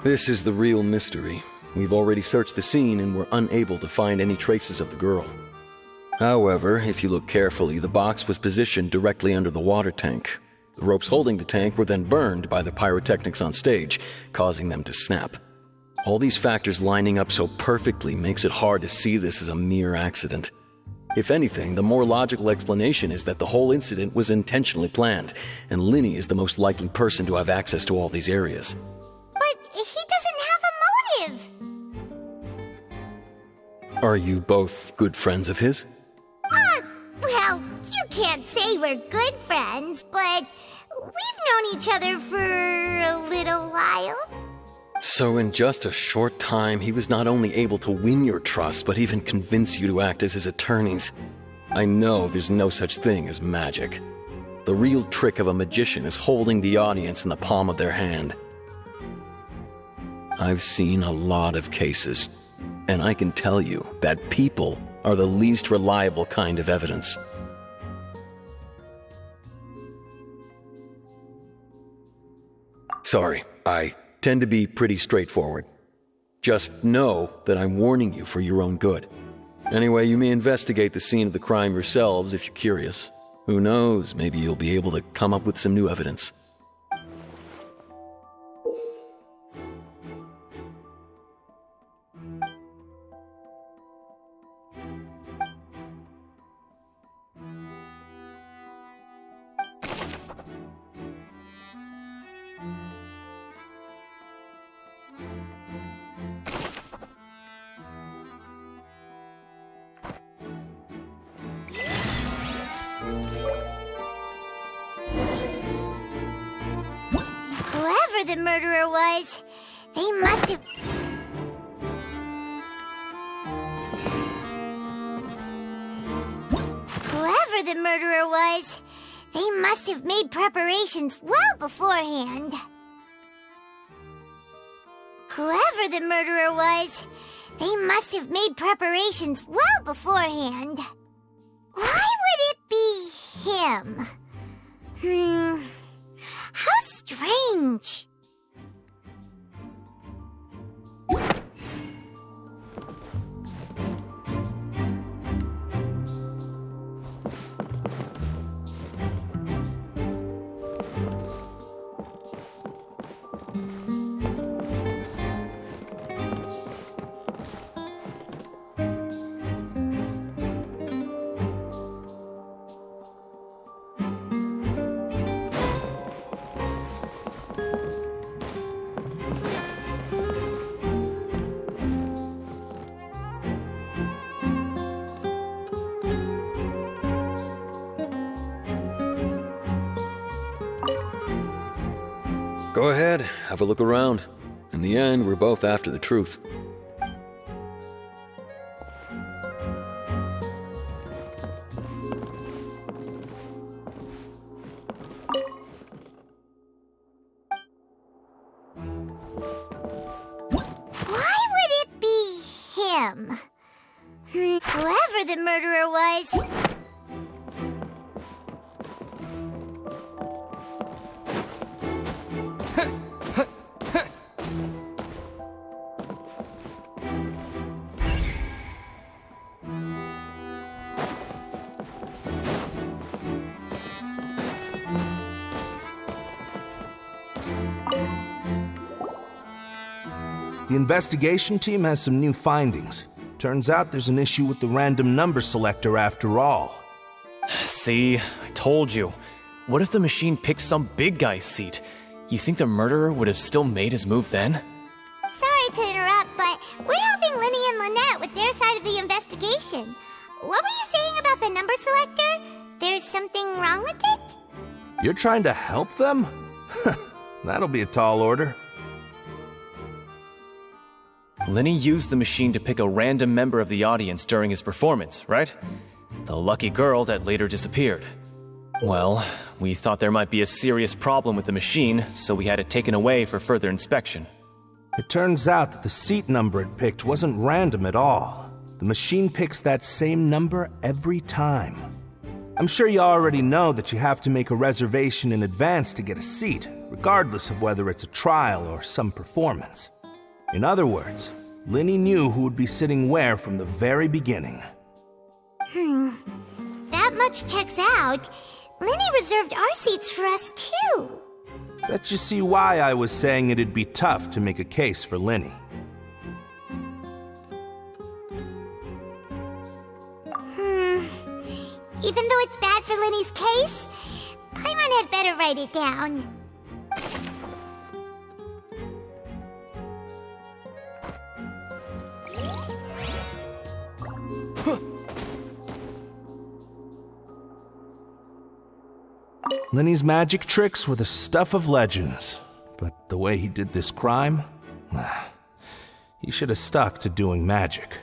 This is the real mystery. We've already searched the scene and were unable to find any traces of the girl. However, if you look carefully, the box was positioned directly under the water tank. The ropes holding the tank were then burned by the pyrotechnics on stage, causing them to snap. All these factors lining up so perfectly makes it hard to see this as a mere accident. If anything, the more logical explanation is that the whole incident was intentionally planned, and Linny is the most likely person to have access to all these areas. But he doesn't have a motive! Are you both good friends of his? Well, you can't say we're good friends, but we've known each other for a little while. So in just a short time, he was not only able to win your trust, but even convince you to act as his attorneys. I know there's no such thing as magic. The real trick of a magician is holding the audience in the palm of their hand. I've seen a lot of cases, and I can tell you that people are the least reliable kind of evidence. Sorry, I tend to be pretty straightforward. Just know that I'm warning you for your own good. Anyway, you may investigate the scene of the crime yourselves if you're curious. Who knows, maybe you'll be able to come up with some new evidence. Whoever the murderer was, they must have... Whoever the murderer was, they must have made preparations well beforehand. Whoever the murderer was, they must have made preparations well beforehand. Why would it be him? How strange. Go ahead, have a look around. In the end, we're both after the truth. Why would it be him? Whoever the murderer was... The investigation team has some new findings. Turns out there's an issue with the random number selector after all. See, I told you. What if the machine picked some big guy's seat? You think the murderer would have still made his move then? Sorry to interrupt, but we're helping Linny and Lynette with their side of the investigation. What were you saying about the number selector? There's something wrong with it? You're trying to help them? That'll be a tall order. Linny used the machine to pick a random member of the audience during his performance, right? The lucky girl that later disappeared. Well, we thought there might be a serious problem with the machine, so we had it taken away for further inspection. It turns out that the seat number it picked wasn't random at all. The machine picks that same number every time. I'm sure you already know that you have to make a reservation in advance to get a seat, regardless of whether it's a trial or some performance. In other words, Linny knew who would be sitting where from the very beginning. That much checks out. Linny reserved our seats for us, too. Bet you see why I was saying it'd be tough to make a case for Linny. Even though it's bad for Linny's case, Paimon had better write it down. Linny's magic tricks were the stuff of legends, but the way he did this crime, he should have stuck to doing magic.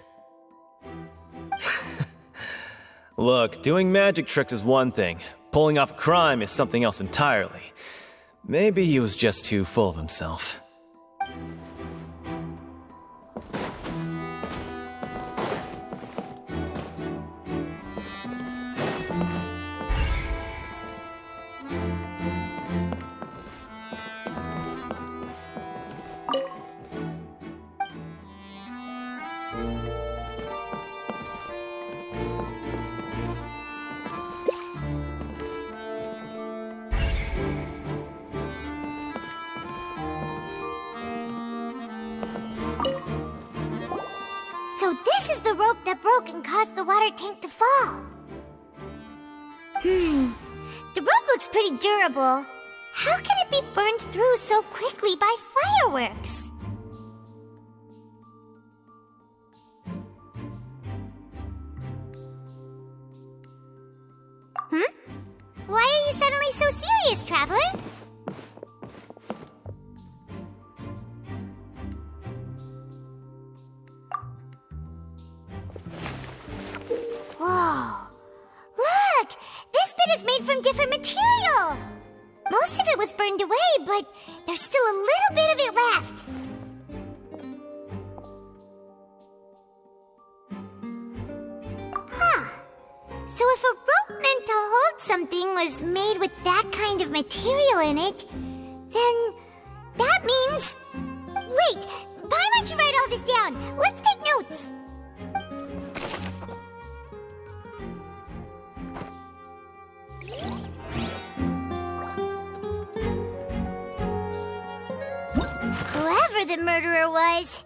Look, doing magic tricks is one thing. Pulling off a crime is something else entirely. Maybe he was just too full of himself. So this is the rope that broke and caused the water tank to fall. The rope looks pretty durable. How can it be burned through so quickly by fireworks? Why are you suddenly so serious, Traveler? Whoa! Look! This bit is made from different material! Most of it was burned away, but there's still a little bit of it left. So if a rope meant to hold something was made with that kind of material in it, then that means... Wait! Why don't you write all this down? Let's take notes! Whoever the murderer was,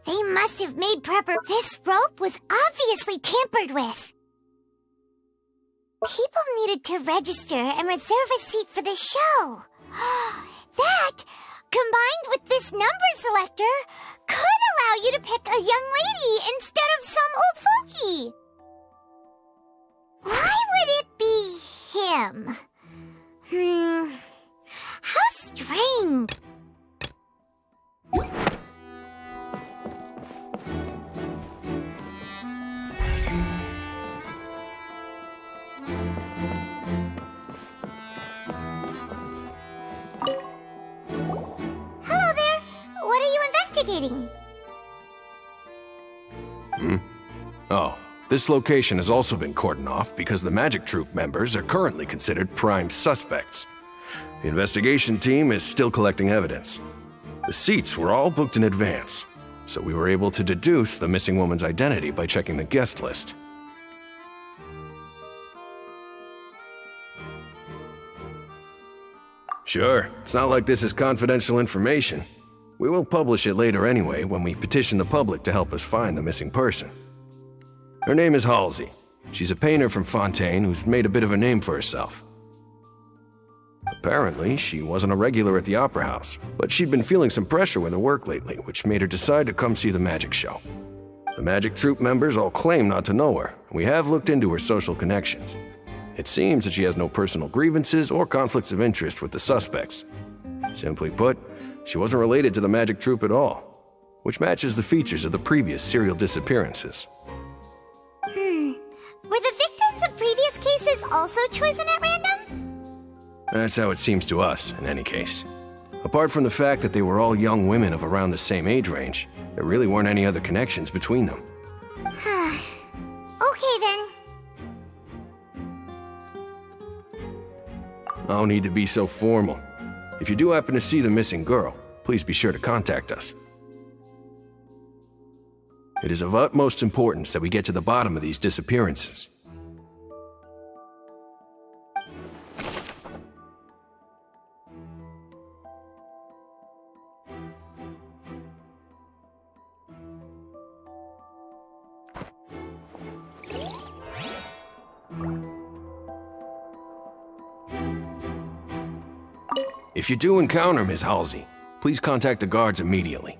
they must have made proper... This rope was obviously tampered with. People needed to register and reserve a seat for the show. That, combined with this number selector, could allow you to pick a young lady instead of some old fogey. Why would it be him? How strange. Hello there. What are you investigating? Oh, this location has also been cordoned off because the Magic Troupe members are currently considered prime suspects. The investigation team is still collecting evidence. The seats were all booked in advance, so we were able to deduce the missing woman's identity by checking the guest list. Sure, it's not like this is confidential information. We will publish it later anyway when we petition the public to help us find the missing person. Her name is Halsey. She's a painter from Fontaine who's made a bit of a name for herself. Apparently, she wasn't a regular at the Opera House, but she'd been feeling some pressure with her work lately, which made her decide to come see the magic show. The magic troupe members all claim not to know her, and we have looked into her social connections. It seems that she has no personal grievances or conflicts of interest with the suspects. Simply put, she wasn't related to the magic troupe at all, which matches the features of the previous serial disappearances. Were the victims of previous cases also chosen at random? That's how it seems to us, in any case. Apart from the fact that they were all young women of around the same age range, there really weren't any other connections between them. Okay then. No need to be so formal. If you do happen to see the missing girl, please be sure to contact us. It is of utmost importance that we get to the bottom of these disappearances. If you do encounter Ms. Halsey, please contact the guards immediately.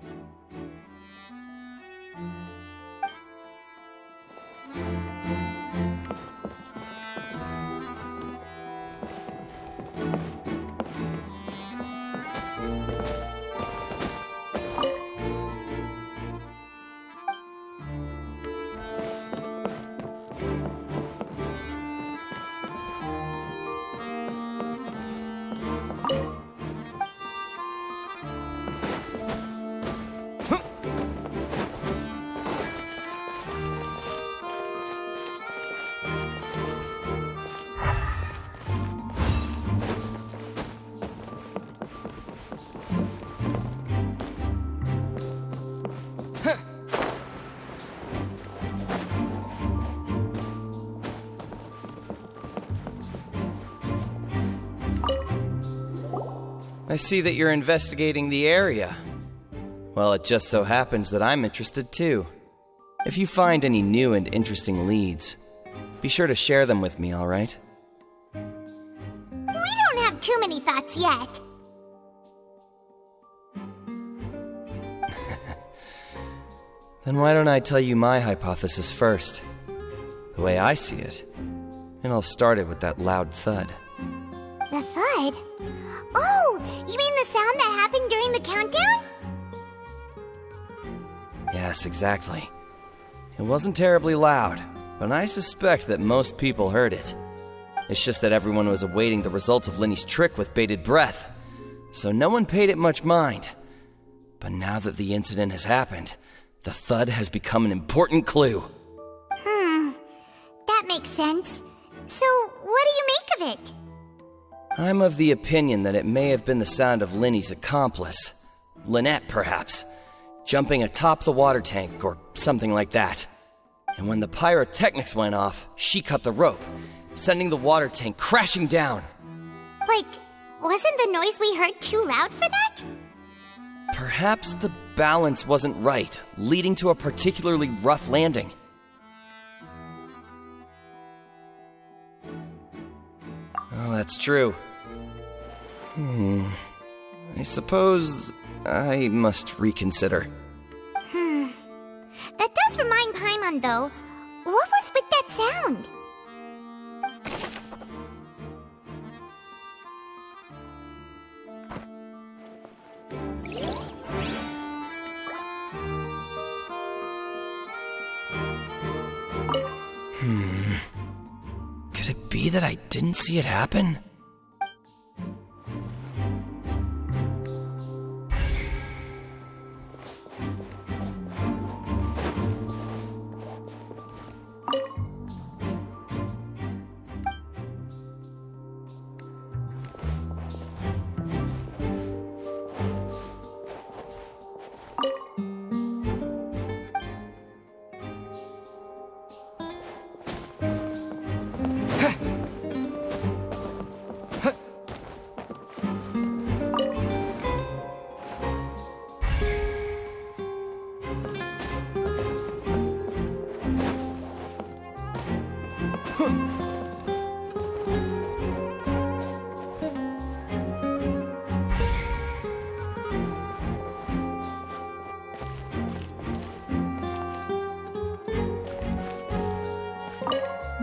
I see that you're investigating the area. Well, it just so happens that I'm interested too. If you find any new and interesting leads, be sure to share them with me, all right? We don't have too many thoughts yet. Then why don't I tell you my hypothesis first? The way I see it. And I'll start it with that loud thud. The thud? Oh, you mean the sound that happened during the countdown? Yes, exactly. It wasn't terribly loud, but I suspect that most people heard it. It's just that everyone was awaiting the results of Linny's trick with bated breath, so no one paid it much mind. But now that the incident has happened, the thud has become an important clue. That makes sense. So, what do you make of it? I'm of the opinion that it may have been the sound of Linny's accomplice. Lynette, perhaps. Jumping atop the water tank or something like that. And when the pyrotechnics went off, she cut the rope, sending the water tank crashing down. But wasn't the noise we heard too loud for that? Perhaps the balance wasn't right, leading to a particularly rough landing. Oh, that's true. I suppose I must reconsider. That does remind Paimon, though. What was with that sound? Could it be that I didn't see it happen?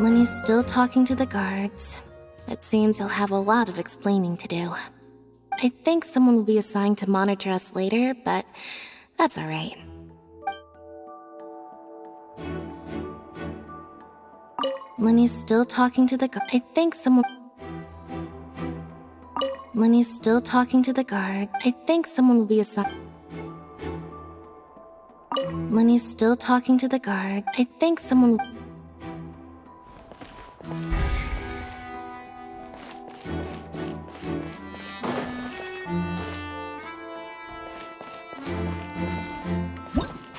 Lenny's still talking to the guards. It seems he'll have a lot of explaining to do. I think someone will be assigned to monitor us later, but that's alright. Lenny's still talking to the guard. I think someone... Lenny's still talking to the guard. I think someone will be assigned... Lenny's still talking to the guard. I think someone...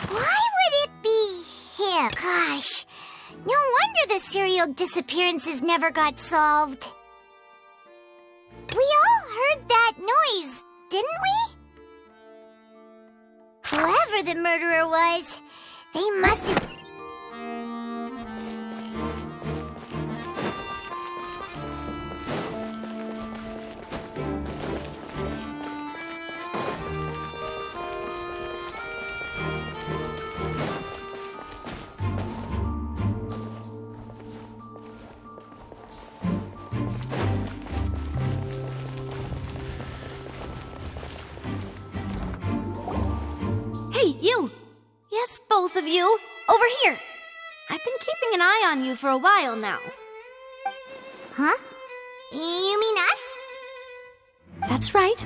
Why would it be him? Gosh, no wonder the serial disappearances never got solved. We all heard that noise, didn't we? Whoever the murderer was, they must have... Hey, you! Yes, both of you! Over here! I've been keeping an eye on you for a while now. Huh? You mean us? That's right.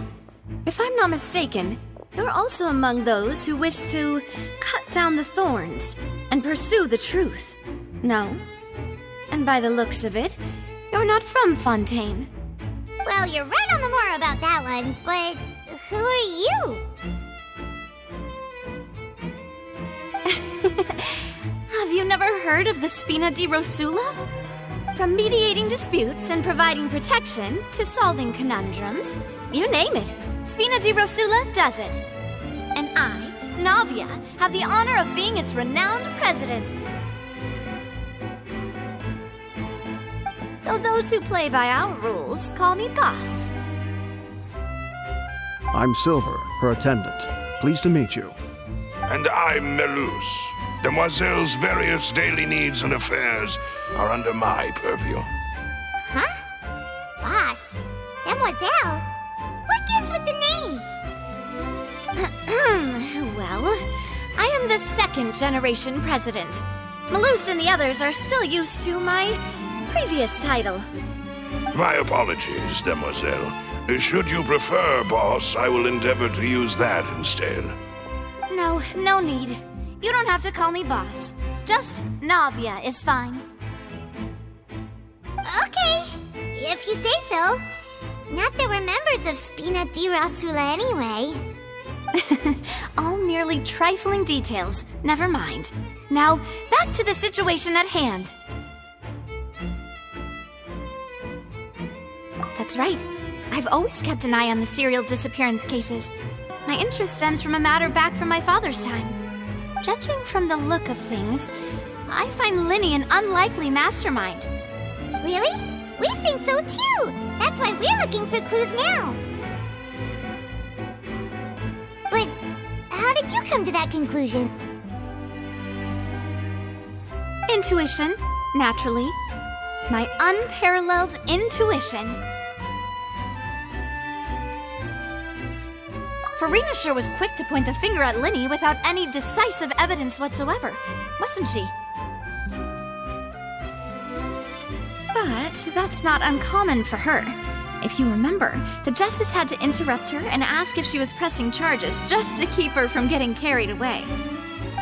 If I'm not mistaken, you're also among those who wish to cut down the thorns and pursue the truth. No? And by the looks of it, you're not from Fontaine. Well, you're right on the more about that one, but who are you? Have you never heard of the Spina di Rosula? From mediating disputes and providing protection to solving conundrums, you name it, Spina di Rosula does it. And I, Navia, have the honor of being its renowned president. Though those who play by our rules call me boss. I'm Silver, her attendant. Pleased to meet you. And I'm Melus. Demoiselle's various daily needs and affairs are under my purview. Huh? Boss? Demoiselle? What gives with the names? Well, I am the second generation president. Melus and the others are still used to my previous title. My apologies, Demoiselle. Should you prefer, boss, I will endeavor to use that instead. No need. You don't have to call me boss. Just Navia is fine. Okay, if you say so. Not that we're members of Spina di Rosula anyway. All merely trifling details. Never mind. Now, back to the situation at hand. That's right. I've always kept an eye on the serial disappearance cases. My interest stems from a matter back from my father's time. Judging from the look of things, I find Linny an unlikely mastermind. Really? We think so too! That's why we're looking for clues now. But how did you come to that conclusion? Intuition, naturally. My unparalleled intuition. Furina sure was quick to point the finger at Linny without any decisive evidence whatsoever, wasn't she? But that's not uncommon for her. If you remember, the Justice had to interrupt her and ask if she was pressing charges just to keep her from getting carried away.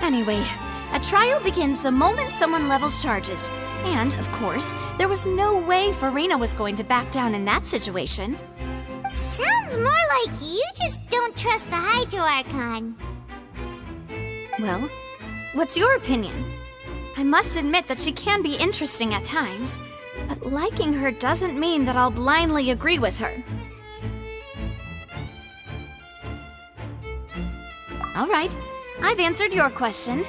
Anyway, a trial begins the moment someone levels charges. And, of course, there was no way Furina was going to back down in that situation. Sounds more like you just don't trust the Hydro Archon. Well, what's your opinion? I must admit that she can be interesting at times, but liking her doesn't mean that I'll blindly agree with her. All right, I've answered your question.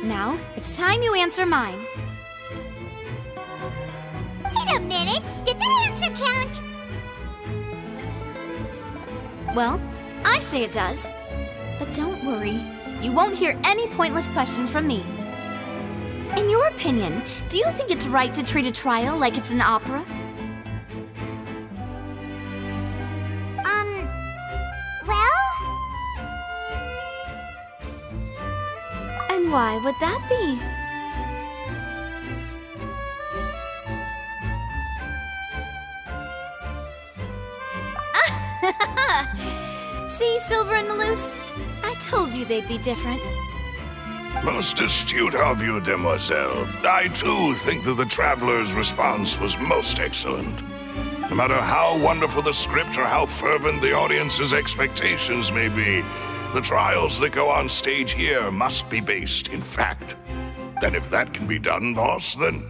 Now, it's time you answer mine. Wait a minute, did that answer count? Well, I say it does. But don't worry, you won't hear any pointless questions from me. In your opinion, do you think it's right to treat a trial like it's an opera? Well? And why would that be? See, Silver and Maloose? I told you they'd be different. Most astute of you, demoiselle. I too think that the traveler's response was most excellent. No matter how wonderful the script or how fervent the audience's expectations may be, the trials that go on stage here must be based in fact. And if that can be done, boss, then...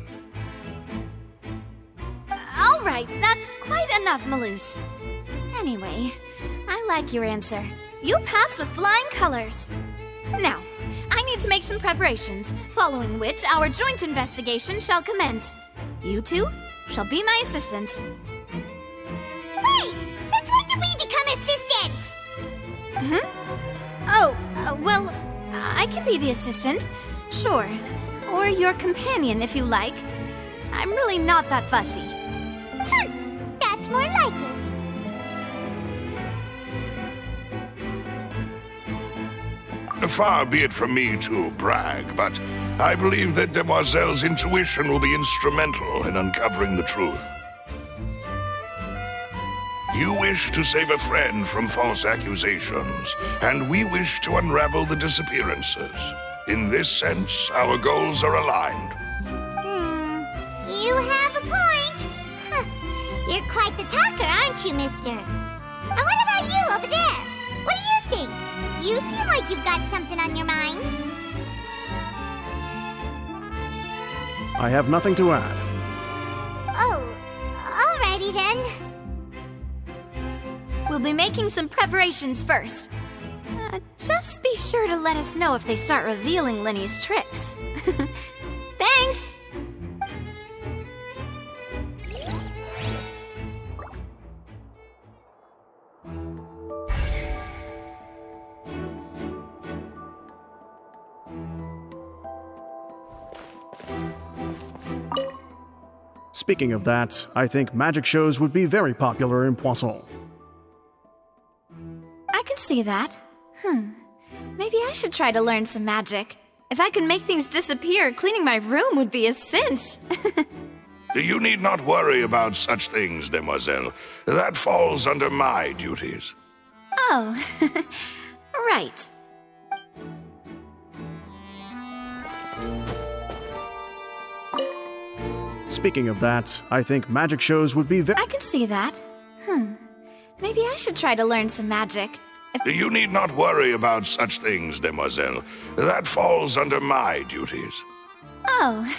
All right, that's quite enough, Maloose. Anyway, I like your answer. You passed with flying colors. Now, I need to make some preparations, following which our joint investigation shall commence. You two shall be my assistants. Wait! Since when did we become assistants? Well, I can be the assistant, sure. Or your companion, if you like. I'm really not that fussy. That's more like it. Far be it from me to brag, but I believe that Demoiselle's intuition will be instrumental in uncovering the truth. You wish to save a friend from false accusations, and we wish to unravel the disappearances. In this sense, our goals are aligned. You have a point. You're quite the talker, aren't you, mister? And what about you over there? What do you think? You seem like you've got something on your mind. I have nothing to add. Oh, alrighty then. We'll be making some preparations first. Just be sure to let us know if they start revealing Lenny's tricks. Thanks! Speaking of that, I think magic shows would be very popular in Poisson. I can see that. Maybe I should try to learn some magic. If I could make things disappear, cleaning my room would be a cinch. You need not worry about such things, demoiselle. That falls under my duties. Oh, right. Speaking of that, I think magic shows would be very... I can see that. Maybe I should try to learn some magic. You need not worry about such things, demoiselle. That falls under my duties. Oh.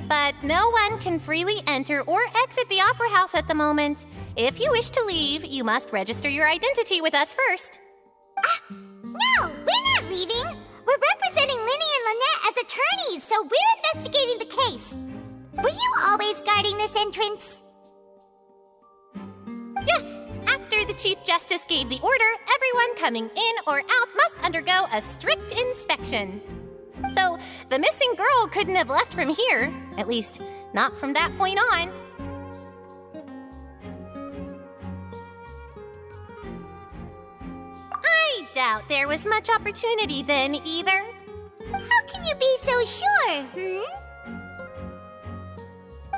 But no one can freely enter or exit the Opera House at the moment. If you wish to leave, you must register your identity with us first. No, we're not leaving. We're representing Linny and Lynette as attorneys, so we're investigating the case. Were you always guarding this entrance? Yes, after the Chief Justice gave the order, everyone coming in or out must undergo a strict inspection. So, the missing girl couldn't have left from here. At least, not from that point on. I doubt there was much opportunity then, either. How can you be so sure,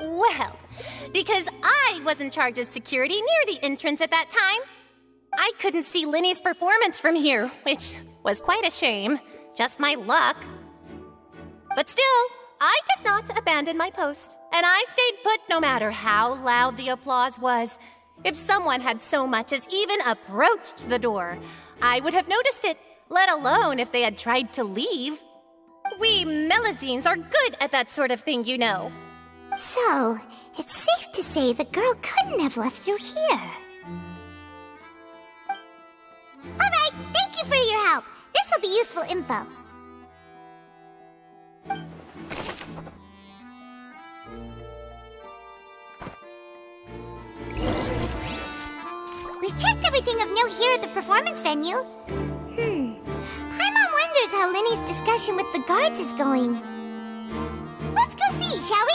Well, because I was in charge of security near the entrance at that time. I couldn't see Linny's performance from here, which was quite a shame. Just my luck. But still, I did not abandon my post, and I stayed put no matter how loud the applause was. If someone had so much as even approached the door, I would have noticed it, let alone if they had tried to leave. We Melusines are good at that sort of thing, you know. So, it's safe to say the girl couldn't have left through here. Alright, thank you for your help. This will be useful info. We've checked everything of note here at the performance venue. Paimon wonders how Linny's discussion with the guards is going. Let's go see, shall we?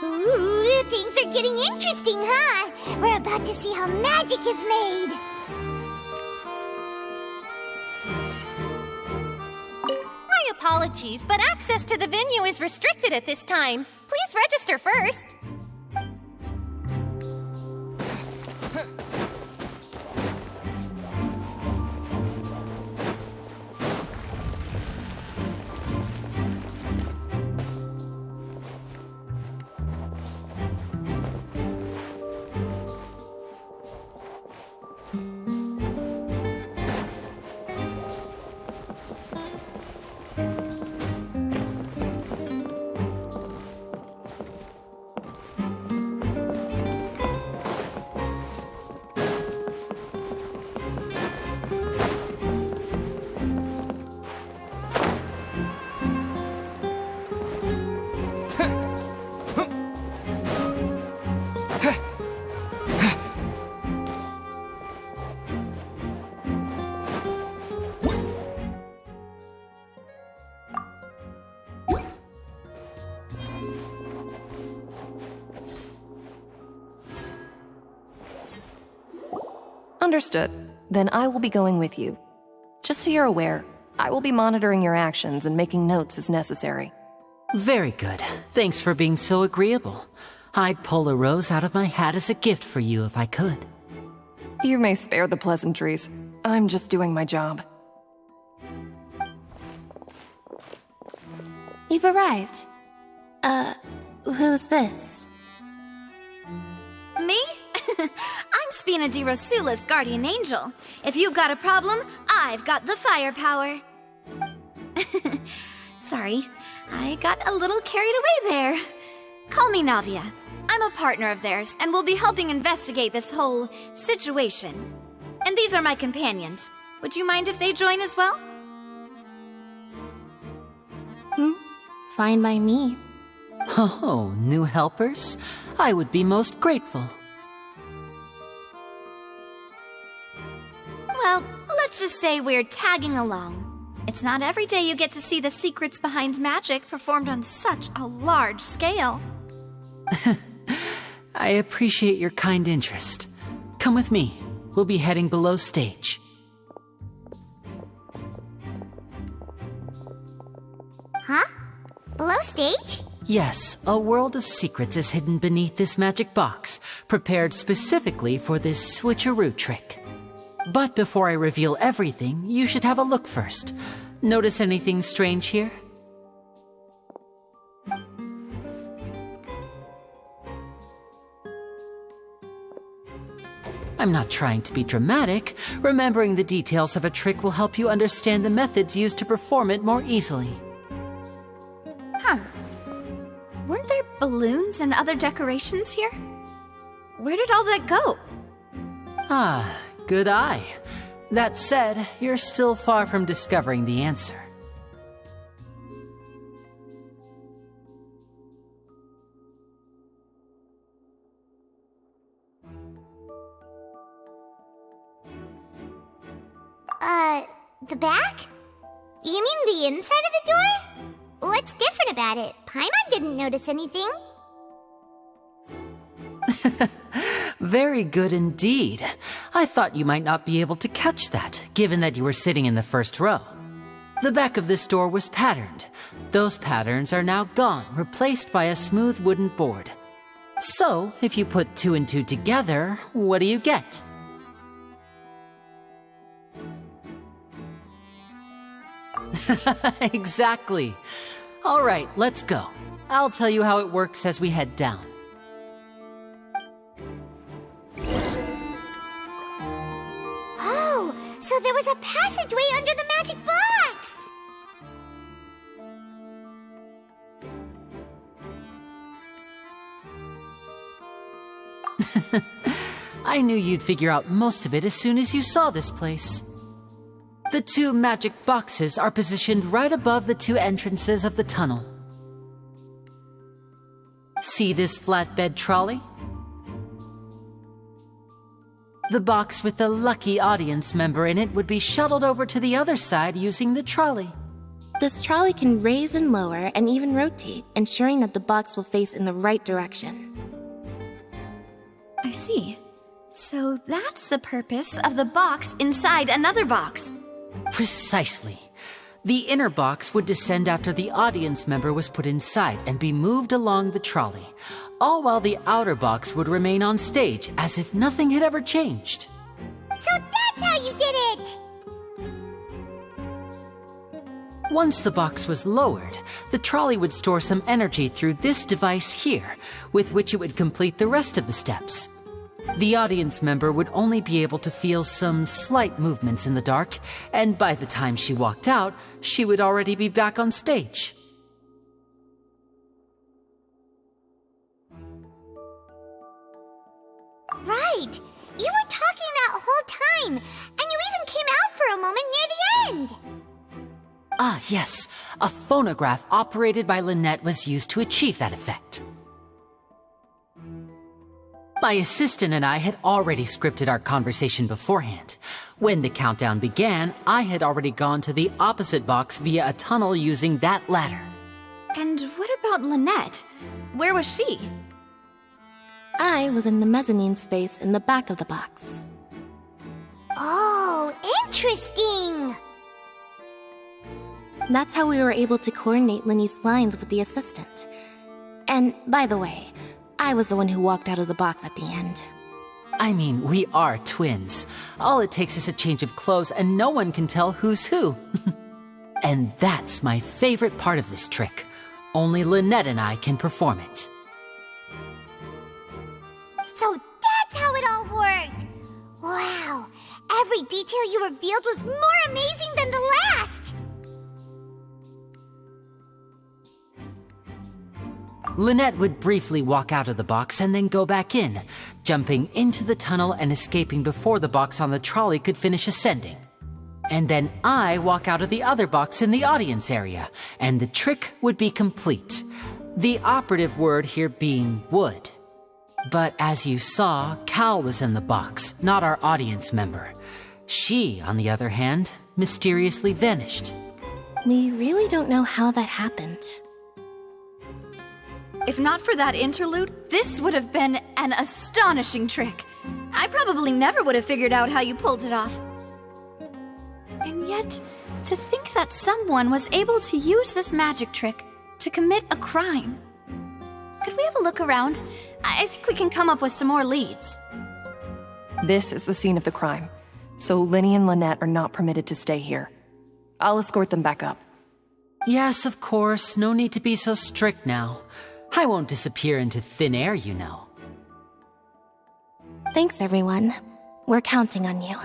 Ooh, things are getting interesting, huh? We're about to see how magic is made. My apologies, but access to the venue is restricted at this time. Please register first. Understood. Then I will be going with you. Just so you're aware, I will be monitoring your actions and making notes as necessary. Very good. Thanks for being so agreeable. I'd pull a rose out of my hat as a gift for you if I could. You may spare the pleasantries. I'm just doing my job. You've arrived. Who's this? Me? I'm Spina di Rosula's guardian angel. If you've got a problem, I've got the firepower. Sorry, I got a little carried away there. Call me Navia. I'm a partner of theirs, and will be helping investigate this whole situation. And these are my companions. Would you mind if they join as well? Fine by me. Oh, new helpers? I would be most grateful. Well, let's just say we're tagging along. It's not every day you get to see the secrets behind magic performed on such a large scale. I appreciate your kind interest. Come with me. We'll be heading below stage. Huh? Below stage? Yes, a world of secrets is hidden beneath this magic box, prepared specifically for this switcheroo trick. But before I reveal everything, you should have a look first. Notice anything strange here? I'm not trying to be dramatic. Remembering the details of a trick will help you understand the methods used to perform it more easily. Huh. Weren't there balloons and other decorations here? Where did all that go? Ah, good eye. That said, you're still far from discovering the answer. The back? You mean the inside of the door? What's different about it? Paimon didn't notice anything. Very good indeed. I thought you might not be able to catch that, given that you were sitting in the first row. The back of this door was patterned. Those patterns are now gone, replaced by a smooth wooden board. So, if you put 2 and 2 together, what do you get? Exactly. All right, let's go. I'll tell you how it works as we head down. Oh, so there was a passageway under the magic box! I knew you'd figure out most of it as soon as you saw this place. The 2 magic boxes are positioned right above the 2 entrances of the tunnel. See this flatbed trolley? The box with the lucky audience member in it would be shuttled over to the other side using the trolley. This trolley can raise and lower and even rotate, ensuring that the box will face in the right direction. I see. So that's the purpose of the box inside another box. Precisely. The inner box would descend after the audience member was put inside and be moved along the trolley, all while the outer box would remain on stage as if nothing had ever changed. So that's how you did it! Once the box was lowered, the trolley would store some energy through this device here, with which it would complete the rest of the steps. The audience member would only be able to feel some slight movements in the dark, and by the time she walked out, she would already be back on stage. Right! You were talking that whole time, and you even came out for a moment near the end! Ah, yes. A phonograph operated by Lynette was used to achieve that effect. My assistant and I had already scripted our conversation beforehand. When the countdown began, I had already gone to the opposite box via a tunnel using that ladder. And what about Lynette? Where was she? I was in the mezzanine space in the back of the box. Oh, interesting! That's how we were able to coordinate Linny's lines with the assistant. And, by the way, I was the one who walked out of the box at the end. I mean, we are twins. All it takes is a change of clothes and no one can tell who's who. And that's my favorite part of this trick. Only Lynette and I can perform it. So that's how it all worked! Wow! Every detail you revealed was more amazing than the last! Lynette would briefly walk out of the box and then go back in, jumping into the tunnel and escaping before the box on the trolley could finish ascending. And then I walk out of the other box in the audience area, and the trick would be complete. The operative word here being would. But as you saw, Cal was in the box, not our audience member. She, on the other hand, mysteriously vanished. We really don't know how that happened. If not for that interlude, this would have been an astonishing trick. I probably never would have figured out how you pulled it off. And yet, to think that someone was able to use this magic trick to commit a crime. Could we have a look around? I think we can come up with some more leads. This is the scene of the crime, so Linny and Lynette are not permitted to stay here. I'll escort them back up. Yes, of course. No need to be so strict now. I won't disappear into thin air, you know. Thanks, everyone. We're counting on you.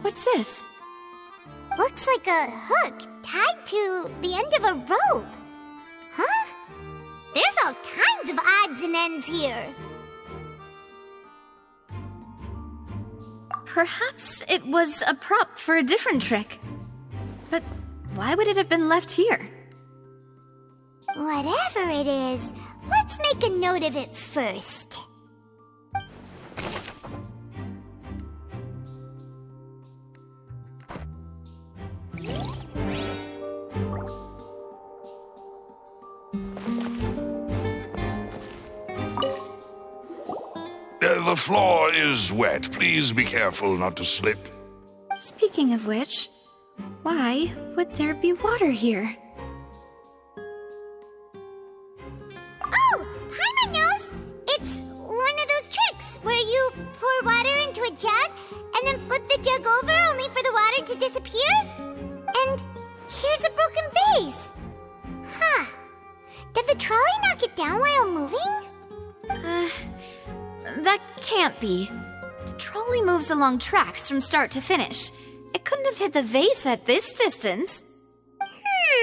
What's this? Looks like a hook tied to the end of a rope. Huh? There's all kinds of odds and ends here. Perhaps it was a prop for a different trick. But why would it have been left here? Whatever it is, let's make a note of it first. The floor is wet. Please be careful not to slip. Speaking of which, why would there be water here? Oh, Paimon knows! It's one of those tricks where you pour water into a jug and then flip the jug over only for the water to disappear? And here's a broken vase. Huh. Did the trolley knock it down while moving? That can't be. The trolley moves along tracks from start to finish. It couldn't have hit the vase at this distance.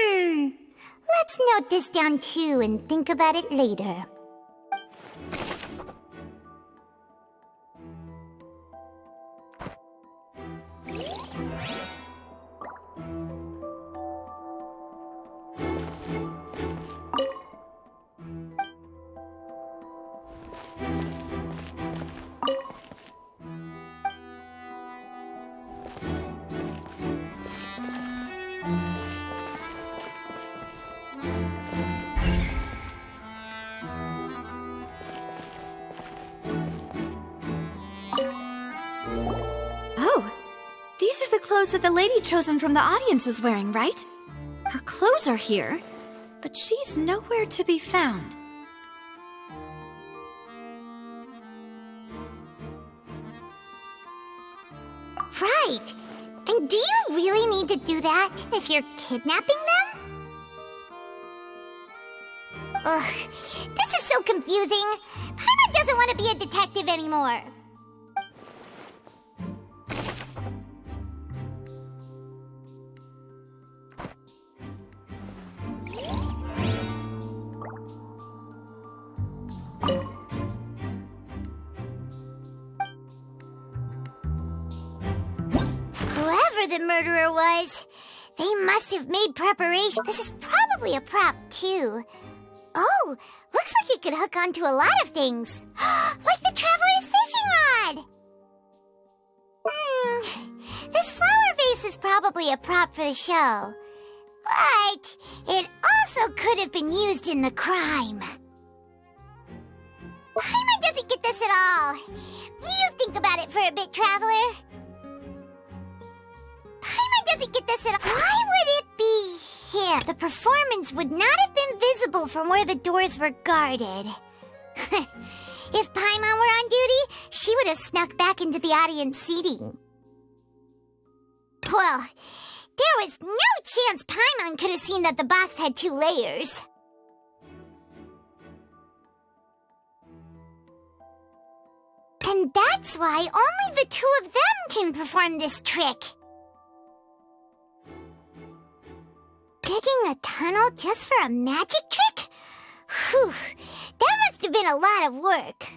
Let's note this down too and think about it later. These are the clothes that the lady chosen from the audience was wearing, right? Her clothes are here, but she's nowhere to be found. Right! And do you really need to do that if you're kidnapping them? Ugh, this is so confusing. Paimon doesn't want to be a detective anymore. Whoever the murderer was, they must have made preparation. This is probably a prop, too. Oh, looks like it could hook onto a lot of things. Like the Traveler's fishing rod! This flower vase is probably a prop for the show. But it also could have been used in the crime. Paimon doesn't get this at all. You think about it for a bit, Traveler. Paimon doesn't get this at all. Why would it be him? The performance would not have been visible from where the doors were guarded. If Paimon were on duty, she would have snuck back into the audience seating. Well, there was no chance Paimon could have seen that the box had 2 layers. And that's why only the 2 of them can perform this trick. Digging a tunnel just for a magic trick? Whew, that must have been a lot of work.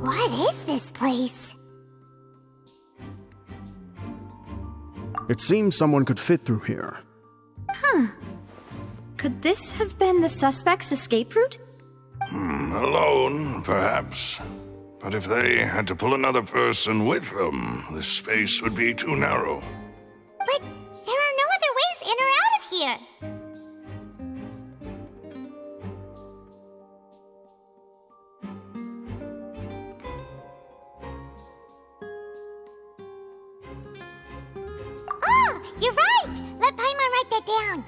What is this place? It seems someone could fit through here. Could this have been the suspect's escape route? Alone, perhaps. But if they had to pull another person with them, the space would be too narrow. But there are no other ways in or out of here. Oh, you're right! Let Paimon write that down.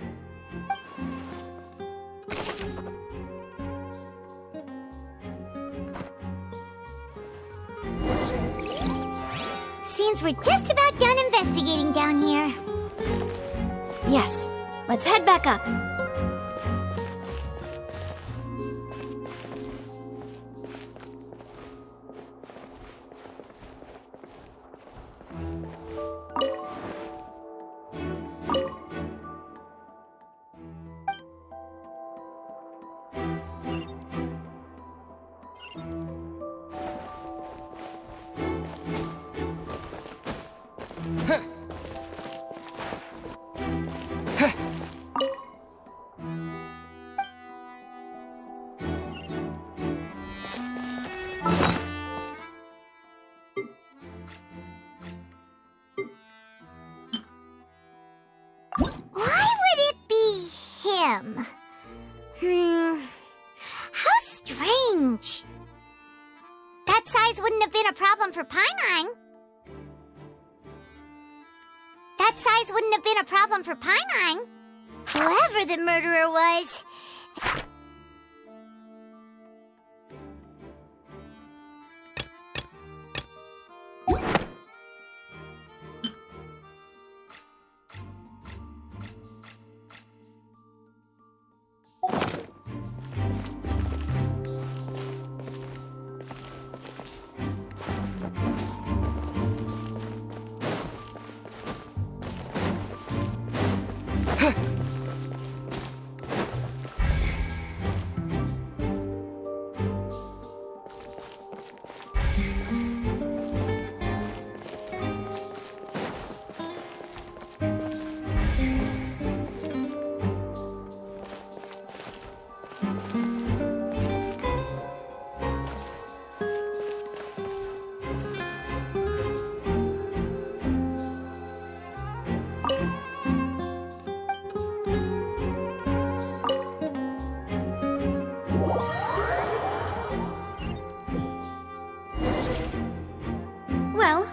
Seems we're just about done investigating down here. Yes, let's head back up. Why would it be him? How strange. That size wouldn't have been a problem for Paimon. That size wouldn't have been a problem for Paimon. Whoever the murderer was...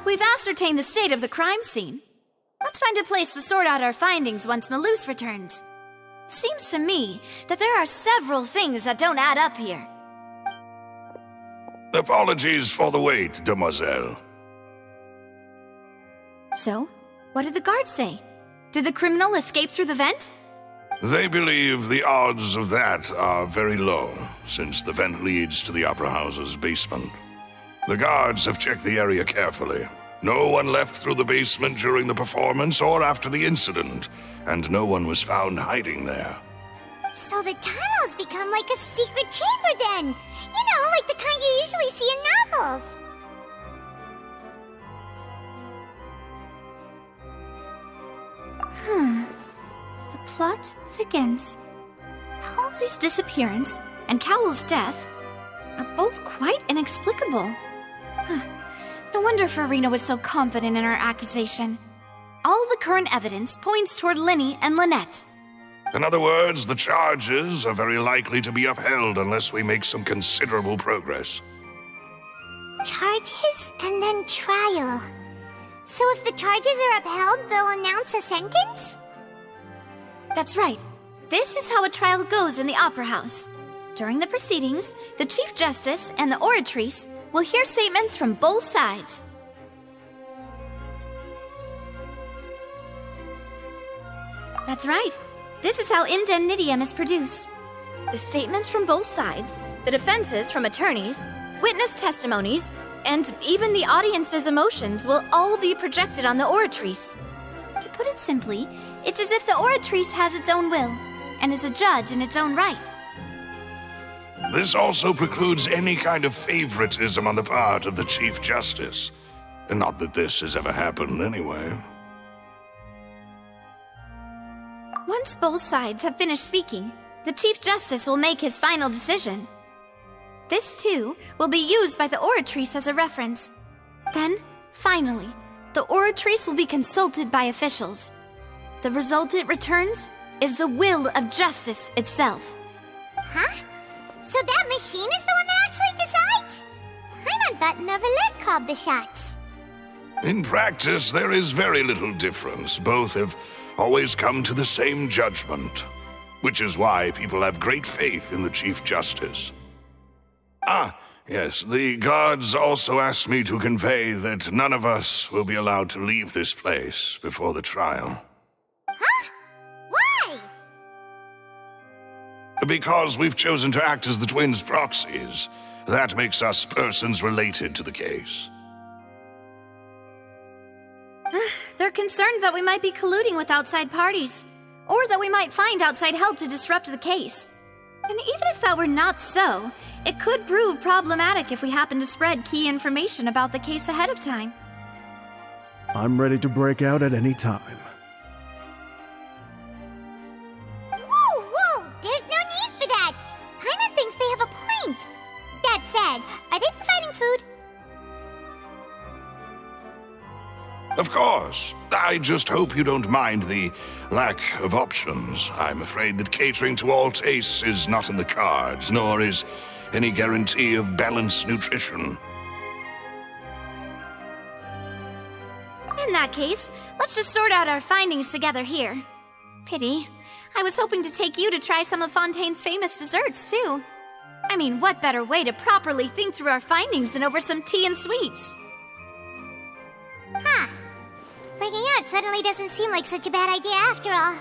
We've ascertained the state of the crime scene. Let's find a place to sort out our findings once Malus returns. It seems to me that there are several things that don't add up here. Apologies for the wait, demoiselle. So, what did the guards say? Did the criminal escape through the vent? They believe the odds of that are very low, since the vent leads to the Opera House's basement. The guards have checked the area carefully. No one left through the basement during the performance or after the incident, and no one was found hiding there. So the tunnels become like a secret chamber then! You know, like the kind you usually see in novels! The plot thickens. Halsey's disappearance and Cowell's death are both quite inexplicable. No wonder Furina was so confident in her accusation. All the current evidence points toward Linny and Lynette. In other words, the charges are very likely to be upheld unless we make some considerable progress. Charges and then trial. So if the charges are upheld, they'll announce a sentence? That's right. This is how a trial goes in the Opera House. During the proceedings, the Chief Justice and the Oratrice will hear statements from both sides. That's right. This is how indemnitium is produced. The statements from both sides, the defenses from attorneys, witness testimonies, and even the audience's emotions will all be projected on the Oratrice. To put it simply, it's as if the Oratrice has its own will, and is a judge in its own right. This also precludes any kind of favoritism on the part of the Chief Justice. Not that this has ever happened anyway. Once both sides have finished speaking, the Chief Justice will make his final decision. This, too, will be used by the Oratrice as a reference. Then, finally, the Oratrice will be consulted by officials. The result it returns is the will of justice itself. Huh? So that machine is the one that actually decides? Paimon thought Novelet called the shots. In practice, there is very little difference. Both have always come to the same judgment, which is why people have great faith in the Chief Justice. Ah, yes, the guards also asked me to convey that none of us will be allowed to leave this place before the trial. Huh? Why? Because we've chosen to act as the twins' proxies. That makes us persons related to the case. They're concerned that we might be colluding with outside parties, or that we might find outside help to disrupt the case. And even if that were not so, it could prove problematic if we happen to spread key information about the case ahead of time. I'm ready to break out at any time. Whoa! There's no need for that! Paimon thinks they have a point! That said, are they providing Of course. I just hope you don't mind the lack of options. I'm afraid that catering to all tastes is not in the cards, nor is any guarantee of balanced nutrition. In that case, let's just sort out our findings together here. Pity. I was hoping to take you to try some of Fontaine's famous desserts, too. I mean, what better way to properly think through our findings than over some tea and sweets? Huh. Breaking out suddenly doesn't seem like such a bad idea after all.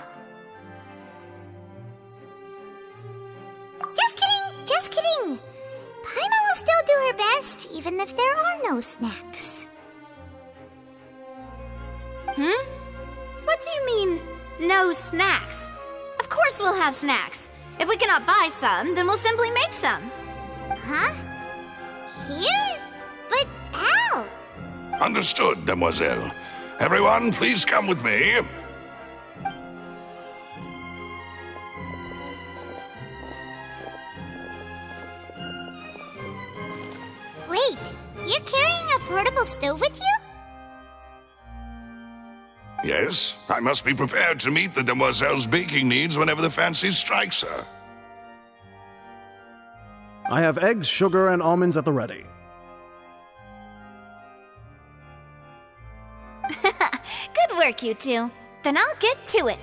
Just kidding! Just kidding! Paimon will still do her best, even if there are no snacks. What do you mean, no snacks? Of course we'll have snacks. If we cannot buy some, then we'll simply make some. Huh? Here? But how? Understood, Demoiselle. Everyone, please come with me. Wait, you're carrying a portable stove with you? Yes, I must be prepared to meet the Demoiselle's baking needs whenever the fancy strikes her. I have eggs, sugar, and almonds at the ready. Good work, you two. Then I'll get to it.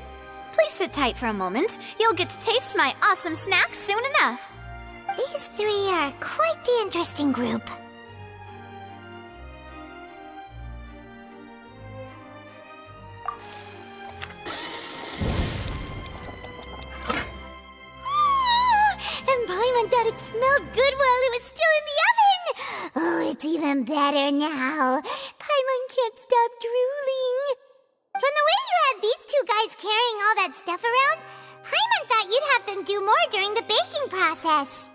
Please sit tight for a moment. You'll get to taste my awesome snacks soon enough. These three are quite the interesting group. And Paimon thought it smelled good while it was still in the oven! Oh, it's even better now. Paimon can't stop drooling. From the way you had these two guys carrying all that stuff around, Paimon thought you'd have them do more during the baking process.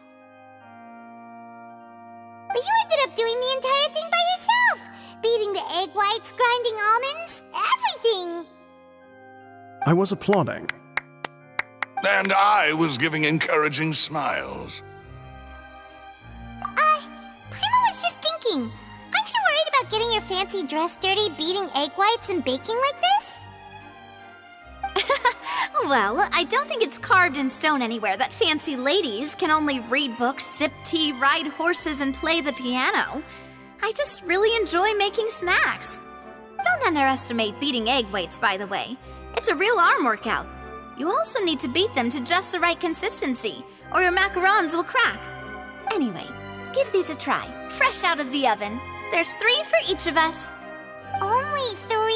But you ended up doing the entire thing by yourself! Beating the egg whites, grinding almonds, everything! I was applauding. And I was giving encouraging smiles. Paimon was just thinking, aren't you worried about getting your fancy dress dirty beating egg whites and baking like this? Well, I don't think it's carved in stone anywhere that fancy ladies can only read books, sip tea, ride horses, and play the piano. I just really enjoy making snacks. Don't underestimate beating egg whites, by the way. It's a real arm workout. You also need to beat them to just the right consistency, or your macarons will crack. Anyway, give these a try, fresh out of the oven. There's 3 for each of us. Only 3?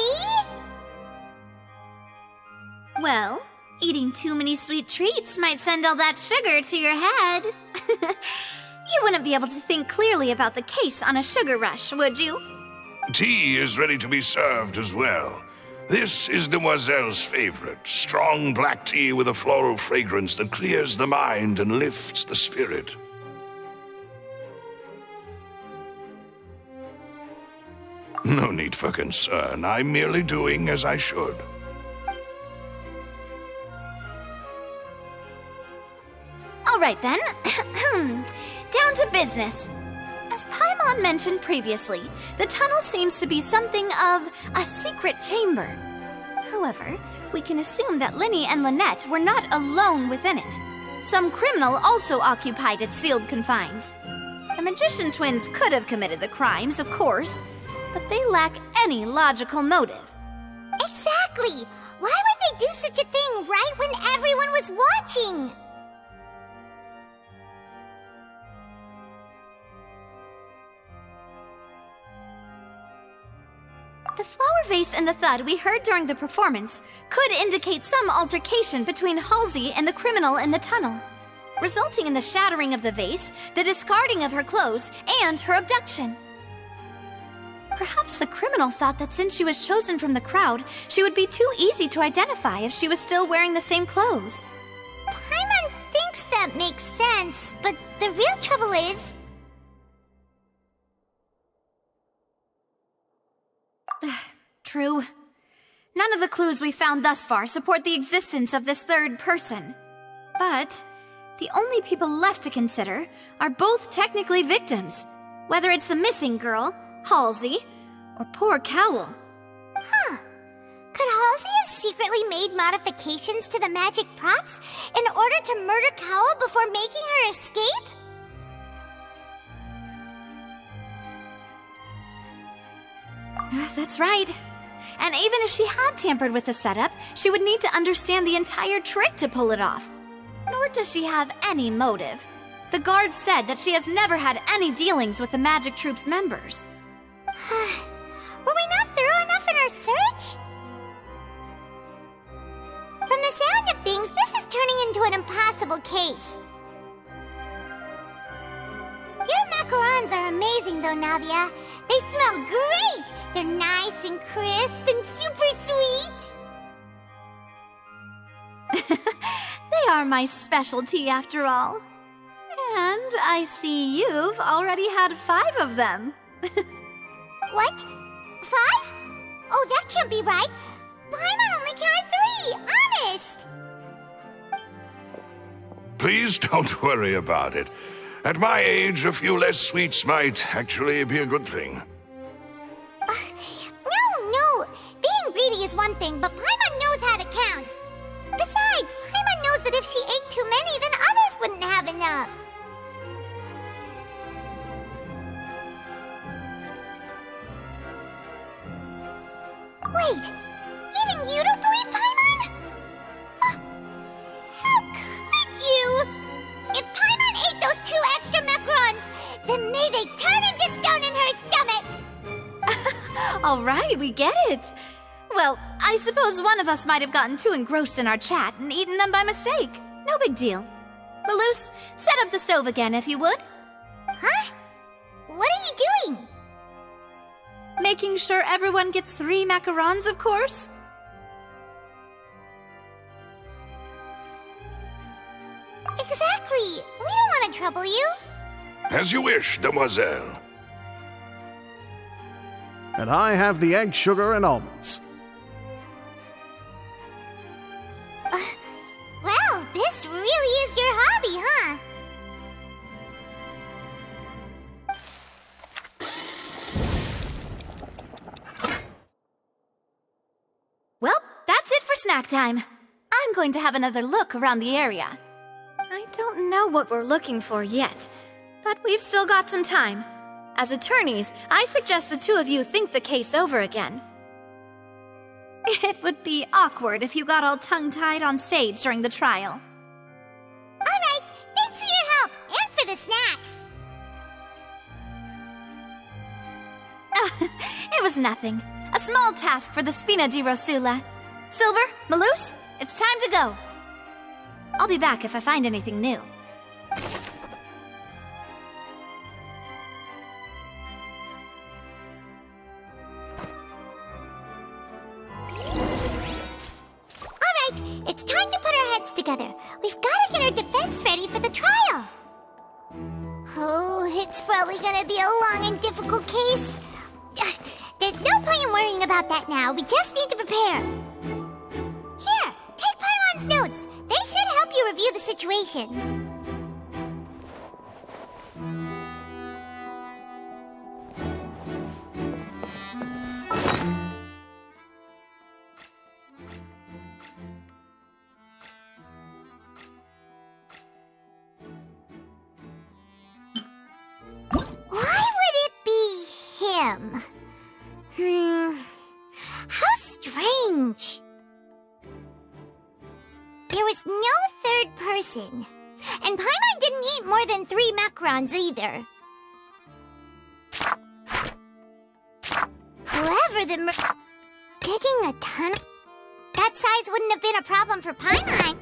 Well, eating too many sweet treats might send all that sugar to your head. You wouldn't be able to think clearly about the case on a sugar rush, would you? Tea is ready to be served as well. This is Demoiselle's favorite, strong black tea with a floral fragrance that clears the mind and lifts the spirit. No need for concern. I'm merely doing as I should. All right then. Down to business. As Paimon mentioned previously, the tunnel seems to be something of a secret chamber. However, we can assume that Linny and Lynette were not alone within it. Some criminal also occupied its sealed confines. The magician twins could have committed the crimes, of course, but they lack any logical motive. Exactly! Why would they do such a thing right when everyone was watching? The flower vase and the thud we heard during the performance could indicate some altercation between Halsey and the criminal in the tunnel, resulting in the shattering of the vase, the discarding of her clothes, and her abduction. Perhaps the criminal thought that since she was chosen from the crowd, she would be too easy to identify if she was still wearing the same clothes. Paimon thinks that makes sense, but the real trouble is... True. None of the clues we found thus far support the existence of this third person. But the only people left to consider are both technically victims, whether it's the missing girl, Halsey, or poor Cowl. Huh. Could Halsey have secretly made modifications to the magic props in order to murder Cowell before making her escape? That's right. And even if she had tampered with the setup, she would need to understand the entire trick to pull it off. Nor does she have any motive. The guard said that she has never had any dealings with the Magic Troop's members. Were we not thorough enough in our search? From the sound of things, this is turning into an impossible case. Your macarons are amazing though, Navia. They smell great! They're nice and crisp and super sweet! They are my specialty after all. And I see you've already had 5 of them. What? 5? Oh, that can't be right. Paimon only counted 3, honest! Please don't worry about it. At my age, a few less sweets might actually be a good thing. No. Being greedy is one thing, but Paimon knows how to count. Besides, Paimon knows that if she ate too many, then others wouldn't have enough. Wait, even you don't believe Paimon? How could you? If Paimon ate those 2 extra macarons, then may they turn into stone in her stomach! All right, we get it. Well, I suppose one of us might have gotten too engrossed in our chat and eaten them by mistake. No big deal. Malus, set up the stove again if you would. Huh? What are you doing? Making sure everyone gets 3 macarons, of course. Exactly. We don't want to trouble you. As you wish, demoiselle. And I have the egg, sugar, and almonds. Well, this really is your hobby, huh? Well, that's it for snack time. I'm going to have another look around the area. I don't know what we're looking for yet, but we've still got some time. As attorneys, I suggest the 2 of you think the case over again. It would be awkward if you got all tongue-tied on stage during the trial. All right, thanks for your help, and for the snacks. It was nothing. A small task for the Spina di Rosula. Silver, Malus, it's time to go. I'll be back if I find anything new. It's time to put our heads together. We've got to get our defense ready for the trial. Oh, it's probably going to be a long and difficult case. There's no point in worrying about that now. We just need to prepare. Here, take Paimon's notes. They should help you review the situation. How strange. There was no third person. And Paimon didn't eat more than 3 macarons either. Whoever the taking a ton of... That size wouldn't have been a problem for Paimon.